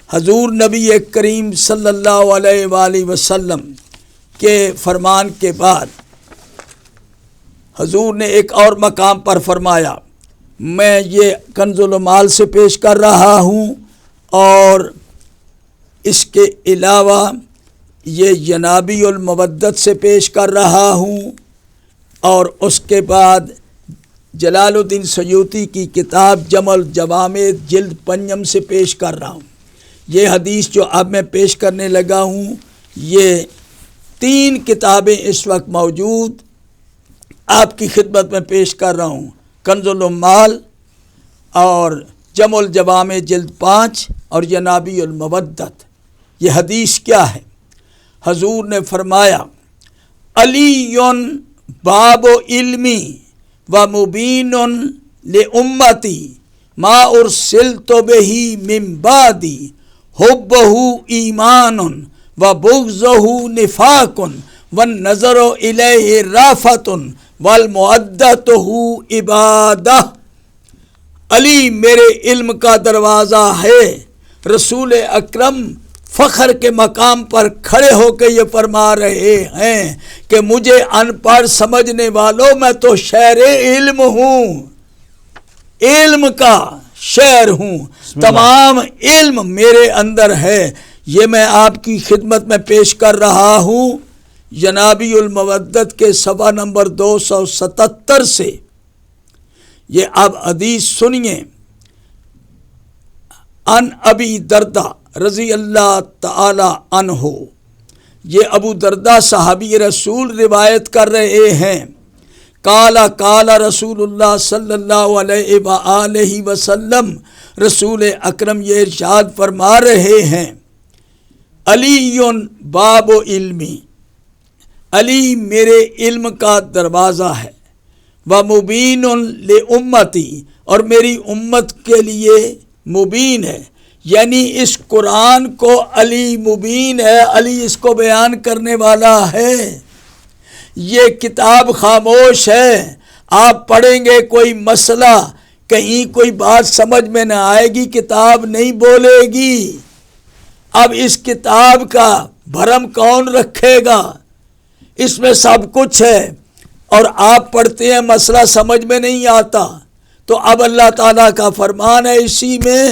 حضور نبی کریم صلی اللہ علیہ وآلہ وسلم کے فرمان کے بعد حضور نے ایک اور مقام پر فرمایا، میں یہ کنز العمال سے پیش کر رہا ہوں، اور اس کے علاوہ یہ جنابی المودت سے پیش کر رہا ہوں، اور اس کے بعد جلال الدین سیوطی کی کتاب جمع الجوامع جلد 5 سے پیش کر رہا ہوں۔ یہ حدیث جو اب میں پیش کرنے لگا ہوں، یہ 3 کتابیں اس وقت موجود آپ کی خدمت میں پیش کر رہا ہوں، کنز العمال اور جمع الجوامع جلد 5 اور جنابی المودت۔ یہ حدیث کیا ہے؟ حضور نے فرمایا علی باب علمی و مبین لامتی ما ارسلت بہ من بعدی حبہ ایمان و بغضہ نفاق والنظر الیہ رافت والمودۃ عبادہ۔ علی میرے علم کا دروازہ ہے۔ رسول اکرم فخر کے مقام پر کھڑے ہو کے یہ فرما رہے ہیں کہ مجھے ان پڑھ سمجھنے والوں میں تو شہر علم ہوں، علم کا شہر ہوں، تمام علم میرے اندر ہے۔ یہ میں آپ کی خدمت میں پیش کر رہا ہوں جنابی المودت کے صفحہ نمبر 277 سے۔ یہ اب حدیث سنیے۔ ان ابی دردہ رضی اللہ تعالی عنہ، یہ ابو دردہ صحابی رسول روایت کر رہے ہیں۔ قال رسول اللہ صلی اللہ علیہ وآلہ وسلم، رسول اکرم یہ ارشاد فرما رہے ہیں علی باب علمی، علی میرے علم کا دروازہ ہے، ومبین لامتی، اور میری امت کے لیے مبین ہے، یعنی اس قرآن کو علی مبین ہے، علی اس کو بیان کرنے والا ہے۔ یہ کتاب خاموش ہے، آپ پڑھیں گے کوئی مسئلہ، کہیں کوئی بات سمجھ میں نہ آئے گی، کتاب نہیں بولے گی۔ اب اس کتاب کا بھرم کون رکھے گا؟ اس میں سب کچھ ہے، اور آپ پڑھتے ہیں مسئلہ سمجھ میں نہیں آتا، تو اب اللہ تعالیٰ کا فرمان ہے اسی میں،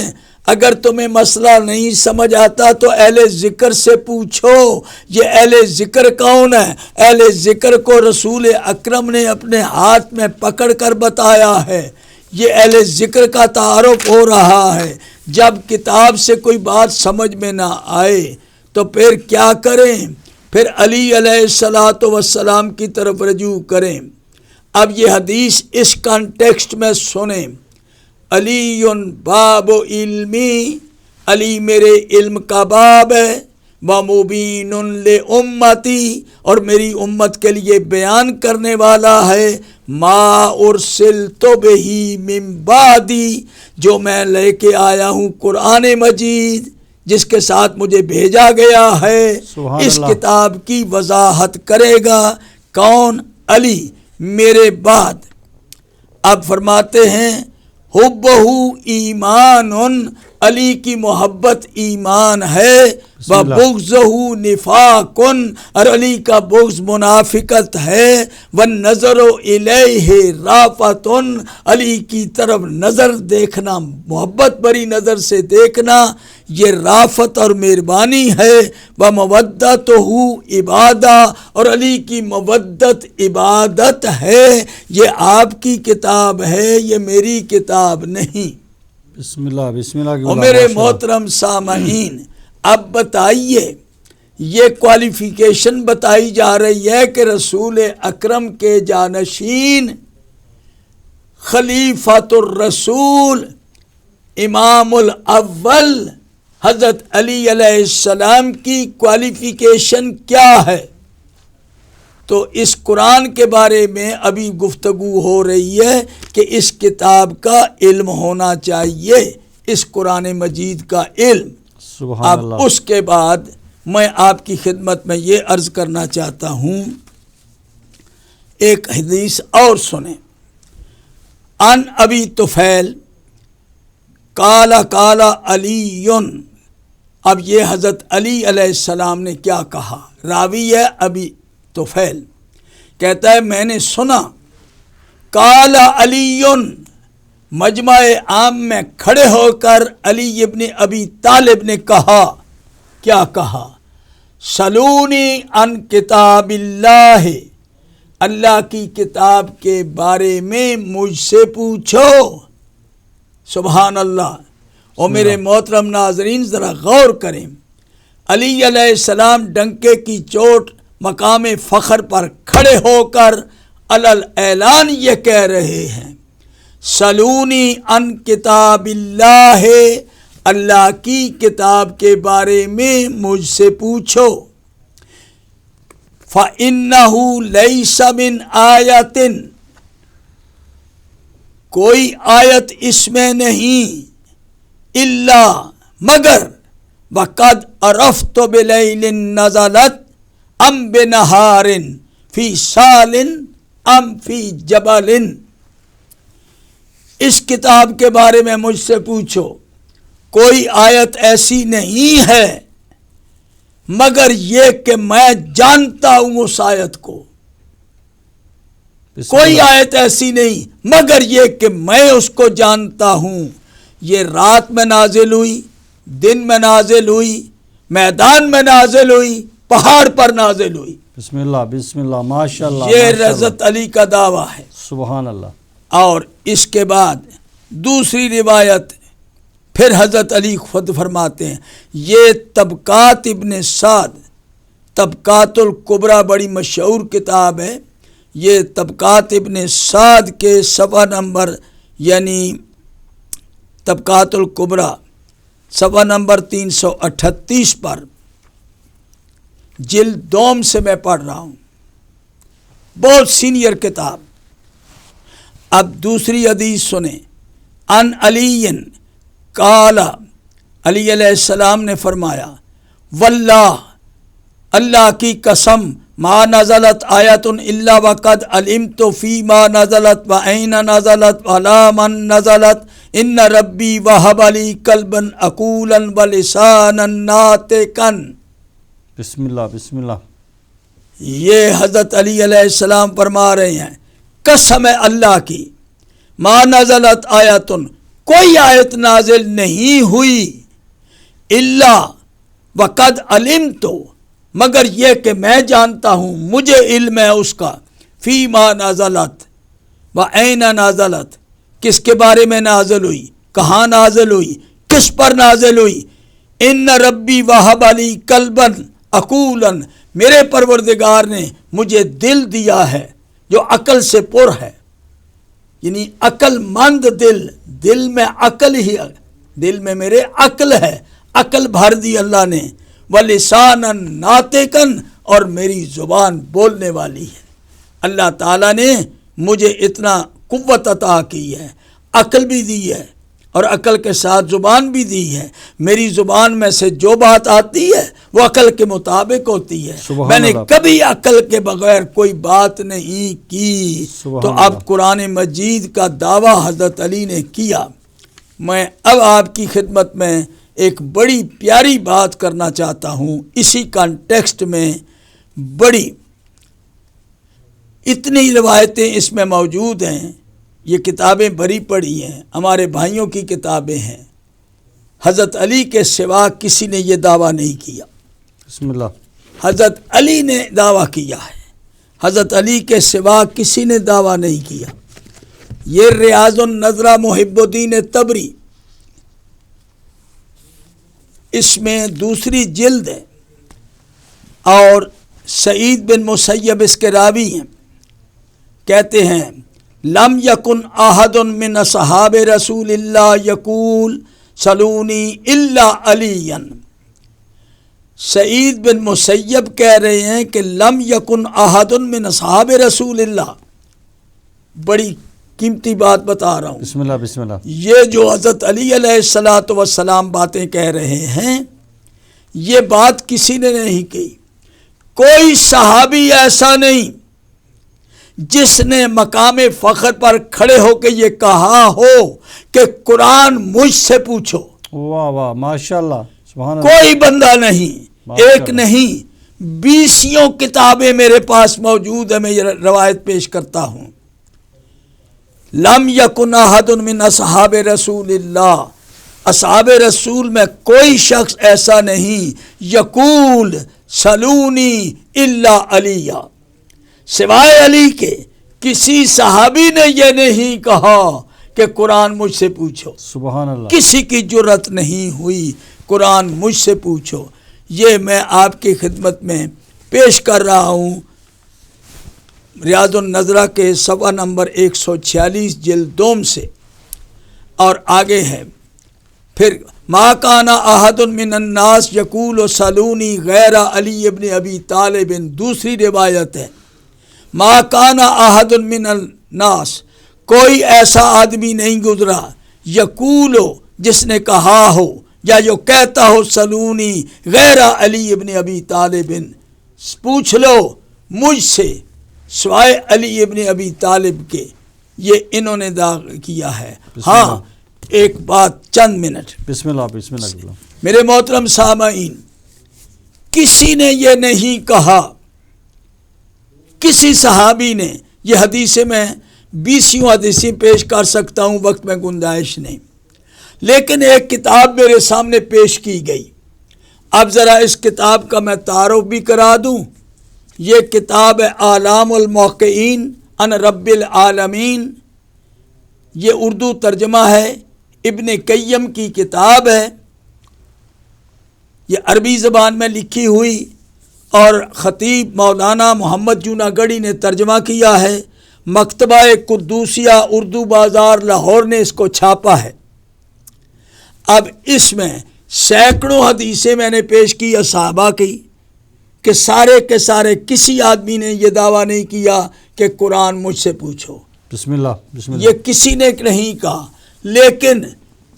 اگر تمہیں مسئلہ نہیں سمجھ آتا تو اہل ذکر سے پوچھو۔ یہ اہل ذکر کون ہے؟ اہل ذکر کو رسول اکرم نے اپنے ہاتھ میں پکڑ کر بتایا ہے۔ یہ اہل ذکر کا تعارف ہو رہا ہے۔ جب کتاب سے کوئی بات سمجھ میں نہ آئے تو پھر کیا کریں؟ پھر علی علیہ الصلاۃ والسلام کی طرف رجوع کریں۔ اب یہ حدیث اس کانٹیکسٹ میں سنیں۔ علی باب علمی، علی میرے علم کا باب ہے، ومبین لامتی، اور میری امت کے لیے بیان کرنے والا ہے، ما ارسلت بہ من بعدی، جو میں لے کے آیا ہوں قرآن مجید، جس کے ساتھ مجھے بھیجا گیا ہے۔ اس کتاب کی وضاحت کرے گا کون؟ علی میرے بعد۔ اب فرماتے ہیں حبہ ایمان، علی کی محبت ایمان ہے، وبغضہ نفاق، اور علی کا بغض منافقت ہے، والنظر الیہ رافت، علی کی طرف نظر دیکھنا، محبت بری نظر سے دیکھنا، یہ رافت اور مہربانی ہے، ومودۃ عبادہ، اور علی کی مودت عبادت ہے۔ یہ آپ کی کتاب ہے، یہ میری کتاب نہیں۔ بسم اللہ بسم اللہ۔ اور میرے محترم سامعین، اب بتائیے، یہ کوالیفیکیشن بتائی جا رہی ہے کہ رسول اکرم کے جانشین خلیفۃ الرسول امام الاول حضرت علی علیہ السلام کی کوالیفیکیشن کیا ہے؟ تو اس قرآن کے بارے میں ابھی گفتگو ہو رہی ہے کہ اس کتاب کا علم ہونا چاہیے، اس قرآن مجید کا علم۔ سبحان اللہ۔ اب اس کے بعد میں آپ کی خدمت میں یہ عرض کرنا چاہتا ہوں، ایک حدیث اور سنیں۔ ان ابی طفیل قال علی، اب یہ حضرت علی علیہ السلام نے کیا کہا؟ راوی ہے ابی طفیل، کہتا ہے میں نے سنا، قال علی، مجمع عام میں کھڑے ہو کر علی ابن ابی طالب نے کہا، کیا کہا؟ سلونی ان کتاب اللہ، اللہ کی کتاب کے بارے میں مجھ سے پوچھو۔ سبحان اللہ۔ اور میرے محترم ناظرین ذرا غور کریں، علی علیہ السلام ڈنکے کی چوٹ مقام فخر پر کھڑے ہو کر علل اعلان یہ کہہ رہے ہیں، سلونی ان کتاب اللہ، اللہ کی کتاب کے بارے میں مجھ سے پوچھو۔ فَإِنَّهُ لَيْسَ مِنْ آیَةٍ، کوئی آیت اس میں نہیں، الا مگر وَقَدْ عَرَفْتُ بِلَيْلٍ نَزَلَتْ ام بِنَهَارٍ فِي سَالٍ ام فِي جَبَلٍ، اس کتاب کے بارے میں مجھ سے پوچھو، کوئی آیت ایسی نہیں ہے مگر یہ کہ میں جانتا ہوں اس آیت کو، کوئی آیت ایسی نہیں مگر یہ کہ میں اس کو جانتا ہوں۔ یہ رات میں نازل ہوئی، دن میں نازل ہوئی، میدان میں نازل ہوئی، پہاڑ پر نازل ہوئی۔ بسم اللہ بسم اللہ، ماشاء اللہ، یہ حضرت علی کا دعویٰ ہے، سبحان اللہ۔ اور اس کے بعد دوسری روایت پھر حضرت علی خود فرماتے ہیں، یہ طبقات ابن سعد، طبقات الکبریٰ بڑی مشہور کتاب ہے، یہ طبقات ابن سعد کے صفحہ نمبر یعنی طبقات الکبریٰ صفحہ نمبر 338 پر جلد دوم سے میں پڑھ رہا ہوں، بہت سینئر کتاب۔ اب دوسری حدیث سنیں، ان علی قال، علی علیہ السلام نے فرمایا، واللہ، اللہ کی قسم، ما نزلت آیت الا وقد علمت فی ما نزلت و این نزلت ولا من نزلت، ان ربی وہب لی قلبا عقولا ولسانا ناطقا۔ بسم اللہ بسم اللہ۔ یہ حضرت علی علیہ السلام فرما رہے ہیں، قسم ہے اللہ کی، ما نزلت آیتن، کوئی آیت نازل نہیں ہوئی، الا وقد علمت، مگر یہ کہ میں جانتا ہوں، مجھے علم ہے اس کا، فی ما نازلت و این نازلت، کس کے بارے میں نازل ہوئی، کہاں نازل ہوئی، کس پر نازل ہوئی۔ ان ربی وہب لی قلبا عقولا، میرے پروردگار نے مجھے دل دیا ہے جو عقل سے پر ہے، یعنی عقل مند دل، دل میں عقل ہی، دل میں میرے عقل ہے، عقل بھر دی اللہ نے، وَلِسَانًا نَاطِقًا، اور میری زبان بولنے والی ہے۔ اللہ تعالیٰ نے مجھے اتنا قوت عطا کی ہے، عقل بھی دی ہے اور عقل کے ساتھ زبان بھی دی ہے۔ میری زبان میں سے جو بات آتی ہے وہ عقل کے مطابق ہوتی ہے، میں نے کبھی عقل کے بغیر کوئی بات نہیں کی۔ تو اب قرآن مجید کا دعویٰ حضرت علی نے کیا۔ میں اب آپ کی خدمت میں ایک بڑی پیاری بات کرنا چاہتا ہوں، اسی کانٹیکسٹ میں بڑی اتنی روایتیں اس میں موجود ہیں، یہ کتابیں بھری پڑی ہیں، ہمارے بھائیوں کی کتابیں ہیں، حضرت علی کے سوا کسی نے یہ دعویٰ نہیں کیا۔ بسم اللہ۔ حضرت علی نے دعویٰ کیا ہے، حضرت علی کے سوا کسی نے دعویٰ نہیں کیا۔ یہ ریاض النظرہ محب الدین تبری، اس میں دوسری جلد ہے، اور سعید بن مسیب اس کے راوی ہیں، کہتے ہیں لم یکن احد من اصحاب رسول اللہ یقول سلونی الا علی۔ سعید بن مسیب کہہ رہے ہیں کہ لم یکن احد من اصحاب رسول اللہ، بڑی قیمتی بات بتا رہا ہوں، بسم اللہ بسم اللہ۔ یہ جو حضرت علی علیہ السلام باتیں کہہ رہے ہیں، یہ بات کسی نے نہیں کی، کوئی صحابی ایسا نہیں جس نے مقام فخر پر کھڑے ہو کے یہ کہا ہو کہ قرآن مجھ سے پوچھو۔ واہ واہ، ماشاء اللہ، سبحان اللہ۔ کوئی بندہ نہیں، ایک نہیں، 20 کتابیں میرے پاس موجود ہیں، میں یہ روایت پیش کرتا ہوں۔ لم یکن احد من اصحاب رسول اللہ، اصحاب رسول میں کوئی شخص ایسا نہیں یقول سلونی الا علی، سوائے علی کے کسی صحابی نے یہ نہیں کہا کہ قرآن مجھ سے پوچھو۔ سبحان اللہ۔ کسی کی جرت نہیں ہوئی قرآن مجھ سے پوچھو۔ یہ میں آپ کی خدمت میں پیش کر رہا ہوں ریاض النظرہ کے صفحہ نمبر 146 جلد 2 سے، اور آگے ہے پھر ما کان احد من الناس یقول سلونی غیر علی ابن ابی طالب، دوسری روایت ہے ما کان احد من الناس، کوئی ایسا آدمی نہیں گزرا یقول جس نے کہا ہو یا جو کہتا ہو سلونی غیر علی ابن ابی طالب، پوچھ لو مجھ سے سوائے علی ابن ابی طالب کے، یہ انہوں نے داغ کیا ہے۔ ہاں ایک بات چند منٹ، بسم اللہ بسم اللہ۔ میرے محترم سامعین، کسی نے یہ نہیں کہا، کسی صحابی نے، یہ حدیثیں میں 20 حدیثیں پیش کر سکتا ہوں، وقت میں گنجائش نہیں، لیکن ایک کتاب میرے سامنے پیش کی گئی۔ اب ذرا اس کتاب کا میں تعارف بھی کرا دوں۔ یہ کتاب ہے اعلام الموقعین عن رب العالمین، یہ اردو ترجمہ ہے، ابن قیم کی کتاب ہے، یہ عربی زبان میں لکھی ہوئی، اور خطیب مولانا محمد جوناگڑھی نے ترجمہ کیا ہے، مکتبہ قدوسیہ اردو بازار لاہور نے اس کو چھاپا ہے۔ اب اس میں سینکڑوں حدیثیں میں نے پیش کی صحابہ کی، کہ سارے کے سارے کسی آدمی نے یہ دعویٰ نہیں کیا کہ قرآن مجھ سے پوچھو، بسم اللہ بسم اللہ۔ یہ کسی نے نہیں کہا۔ لیکن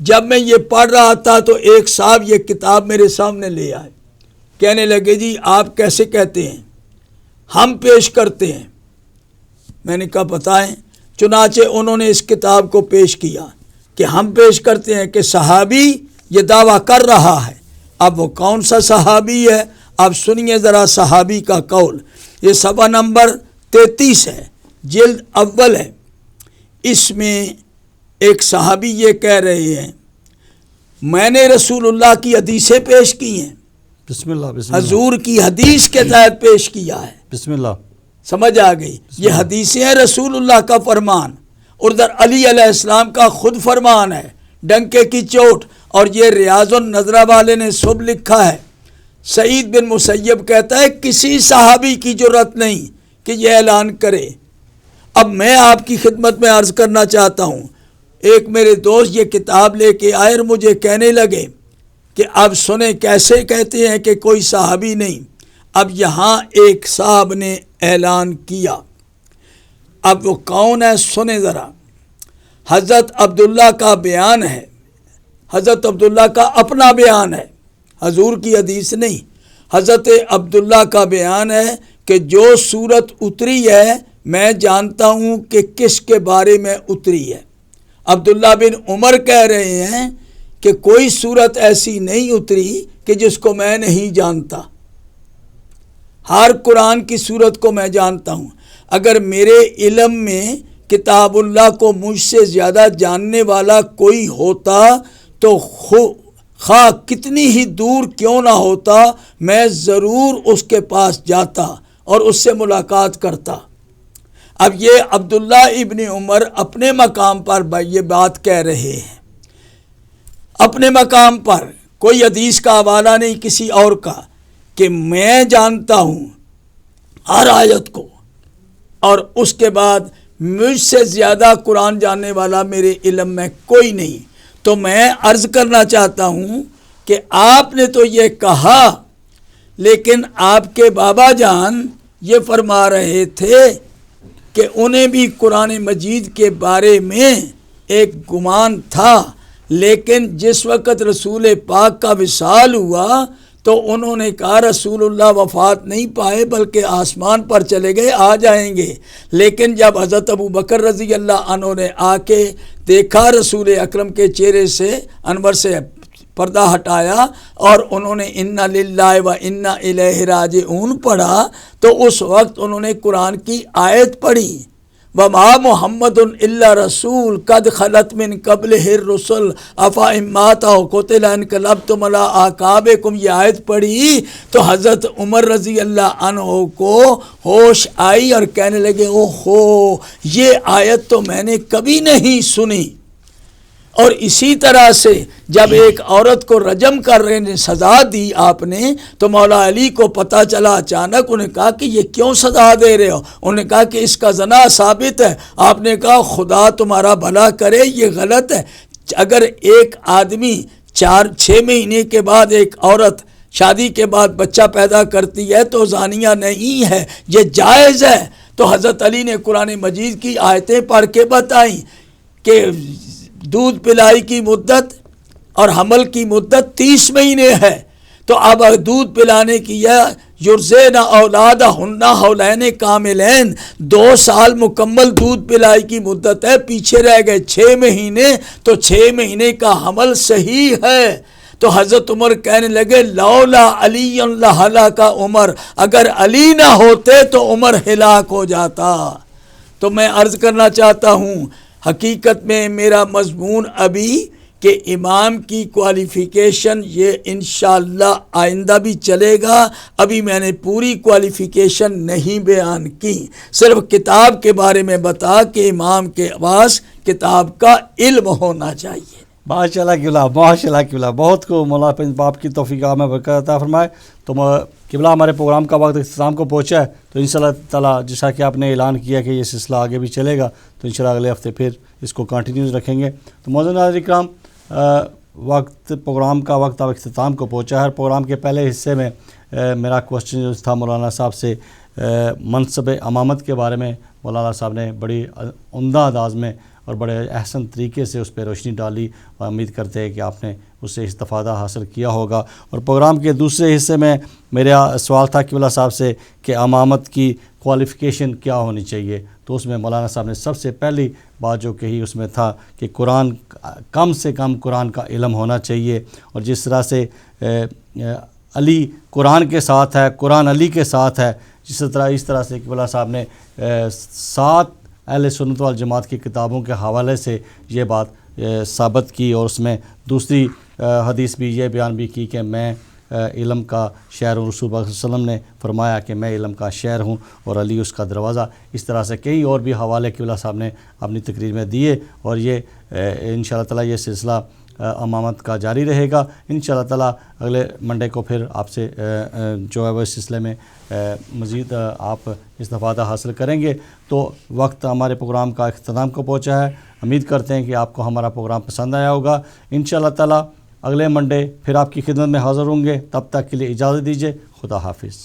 جب میں یہ پڑھ رہا تھا تو ایک صاحب یہ کتاب میرے سامنے لے آئے، کہنے لگے جی آپ کیسے کہتے ہیں، ہم پیش کرتے ہیں۔ میں نے کہا بتائیں۔ چنانچہ انہوں نے اس کتاب کو پیش کیا کہ ہم پیش کرتے ہیں کہ صحابی یہ دعویٰ کر رہا ہے۔ اب وہ کون سا صحابی ہے؟ اب سنیے ذرا صحابی کا قول۔ یہ صفحہ نمبر 33 ہے، جلد اول ہے۔ اس میں ایک صحابی یہ کہہ رہے ہیں میں نے رسول اللہ کی حدیثیں پیش کی ہیں، بسم اللہ بسم اللہ۔ حضور کی حدیث کے تحت پیش کیا ہے۔ بسم اللہ۔ سمجھ آ گئی؟ یہ حدیثیں ہیں رسول اللہ کا فرمان، ادھر علی علیہ السلام کا خود فرمان ہے، ڈنکے کی چوٹ، اور یہ ریاض النظرہ والے نے سب لکھا ہے۔ سعید بن مسیب کہتا ہے کسی صحابی کی جرت نہیں کہ یہ اعلان کرے۔ اب میں آپ کی خدمت میں عرض کرنا چاہتا ہوں، ایک میرے دوست یہ کتاب لے کے آئے اور مجھے کہنے لگے کہ اب سنیں کیسے کہتے ہیں کہ کوئی صحابی نہیں۔ اب یہاں ایک صاحب نے اعلان کیا، اب وہ کون ہے سنیں ذرا۔ حضرت عبداللہ کا بیان ہے، حضرت عبداللہ کا اپنا بیان ہے، حضور کی حدیث نہیں۔ حضرت عبداللہ کا بیان ہے کہ جو سورت اتری ہے میں جانتا ہوں کہ کس کے بارے میں اتری ہے۔ عبداللہ بن عمر کہہ رہے ہیں کہ کوئی سورت ایسی نہیں اتری کہ جس کو میں نہیں جانتا، ہر قرآن کی سورت کو میں جانتا ہوں۔ اگر میرے علم میں کتاب اللہ کو مجھ سے زیادہ جاننے والا کوئی ہوتا تو خواہ کتنی ہی دور کیوں نہ ہوتا میں ضرور اس کے پاس جاتا اور اس سے ملاقات کرتا۔ اب یہ عبداللہ ابن عمر اپنے مقام پر یہ بات کہہ رہے ہیں، اپنے مقام پر، کوئی حدیث کا حوالہ نہیں کسی اور کا، کہ میں جانتا ہوں ہر آیت کو، اور اس کے بعد مجھ سے زیادہ قرآن جاننے والا میرے علم میں کوئی نہیں۔ تو میں عرض کرنا چاہتا ہوں کہ آپ نے تو یہ کہا، لیکن آپ کے بابا جان یہ فرما رہے تھے کہ انہیں بھی قرآن مجید کے بارے میں ایک گمان تھا، لیکن جس وقت رسول پاک کا وصال ہوا تو انہوں نے کہا رسول اللہ وفات نہیں پائے بلکہ آسمان پر چلے گئے، آ جائیں گے۔ لیکن جب حضرت ابو بکر رضی اللہ عنہ نے آ کے دیکھا رسول اکرم کے چہرے سے انور سے پردہ ہٹایا اور انہوں نے انا للہ و انا الیہ راجعون پڑھا، تو اس وقت انہوں نے قرآن کی آیت پڑھی وما محمد الا رسول قد خلت من قبلہ الرسل افا مات او قتل انقلبتم علی اعقابکم، یہ آیت پڑھی تو حضرت عمر رضی اللہ عنہ کو ہوش آئی اور کہنے لگے او ہو، یہ آیت تو میں نے کبھی نہیں سنی۔ اور اسی طرح سے جب ایک عورت کو رجم کر رہے نے سزا دی آپ نے، تو مولا علی کو پتہ چلا اچانک، انہوں نے کہا کہ یہ کیوں سزا دے رہے ہو؟ انہوں نے کہا کہ اس کا زنا ثابت ہے۔ آپ نے کہا خدا تمہارا بھلا کرے، یہ غلط ہے۔ اگر ایک آدمی 4-6 مہینے کے بعد ایک عورت شادی کے بعد بچہ پیدا کرتی ہے تو زانیہ نہیں ہے، یہ جائز ہے۔ تو حضرت علی نے قرآن مجید کی آیتیں پڑھ کے بتائیں کہ دودھ پلائی کی مدت اور حمل کی مدت 30 مہینے ہے، تو اب دودھ پلانے کی یرزین اولادہن حولین کاملین، 2 سال مکمل دودھ پلائی کی مدت ہے، پیچھے رہ گئے 6 مہینے، تو 6 مہینے کا حمل صحیح ہے۔ تو حضرت عمر کہنے لگے لولا علی لہلک عمر، اگر علی نہ ہوتے تو عمر ہلاک ہو جاتا۔ تو میں عرض کرنا چاہتا ہوں، حقیقت میں میرا مضمون ابھی کہ امام کی کوالیفیکیشن یہ انشاءاللہ آئندہ بھی چلے گا، ابھی میں نے پوری کوالیفیکیشن نہیں بیان کی، صرف کتاب کے بارے میں بتا کہ امام کے پاس کتاب کا علم ہونا چاہیے۔ ماشاءاللہ قبلہ، ماشاءاللہ قبلہ، بہت کو مولا باپ کی توفیق میں برکت عطا فرمائے۔ تو قبلہ ہمارے پروگرام کا وقت اختتام کو پہنچا ہے، تو انشاءاللہ تعالیٰ جیسا کہ آپ نے اعلان کیا کہ یہ سلسلہ آگے بھی چلے گا، تو انشاءاللہ اگلے ہفتے پھر اس کو کنٹینیوز رکھیں گے۔ تو معزز ناظرین کرام، پروگرام کا وقت اب اختتام کو پہنچا ہے۔ پروگرام کے پہلے حصے میں میرا کوشچن جو تھا مولانا صاحب سے منصب امامت کے بارے میں، مولانا صاحب نے بڑی عمدہ انداز میں اور بڑے احسن طریقے سے اس پہ روشنی ڈالی، اور امید کرتے ہیں کہ آپ نے اس سے استفادہ حاصل کیا ہوگا۔ اور پروگرام کے دوسرے حصے میں میرا سوال تھا قبلہ صاحب سے کہ امامت کی کوالیفیکیشن کیا ہونی چاہیے، تو اس میں مولانا صاحب نے سب سے پہلی بات جو کہی اس میں تھا کہ قرآن، کم سے کم قرآن کا علم ہونا چاہیے، اور جس طرح سے علی قرآن کے ساتھ ہے، قرآن علی کے ساتھ ہے، اس طرح سے قبلہ صاحب نے 7 اہل سنت والجماعت کی کتابوں کے حوالے سے یہ بات ثابت کی، اور اس میں دوسری حدیث بھی یہ بیان بھی کی کہ میں علم کا شہر ہوں، رسول اللہ صلی اللہ علیہ وسلم نے فرمایا کہ میں علم کا شہر ہوں اور علی اس کا دروازہ۔ اس طرح سے کئی اور بھی حوالے قبلہ صاحب نے اپنی تقریر میں دیے، اور یہ انشاءاللہ تعالیٰ یہ سلسلہ امامت کا جاری رہے گا۔ انشاءاللہ تعالیٰ اگلے منڈے کو پھر آپ سے جو ہے وہ اس سلسلے میں مزید آپ استفادہ حاصل کریں گے۔ تو وقت ہمارے پروگرام کا اختتام کو پہنچا ہے، امید کرتے ہیں کہ آپ کو ہمارا پروگرام پسند آیا ہوگا۔ انشاءاللہ تعالیٰ اگلے منڈے پھر آپ کی خدمت میں حاضر ہوں گے، تب تک کے لیے اجازت دیجیے، خدا حافظ۔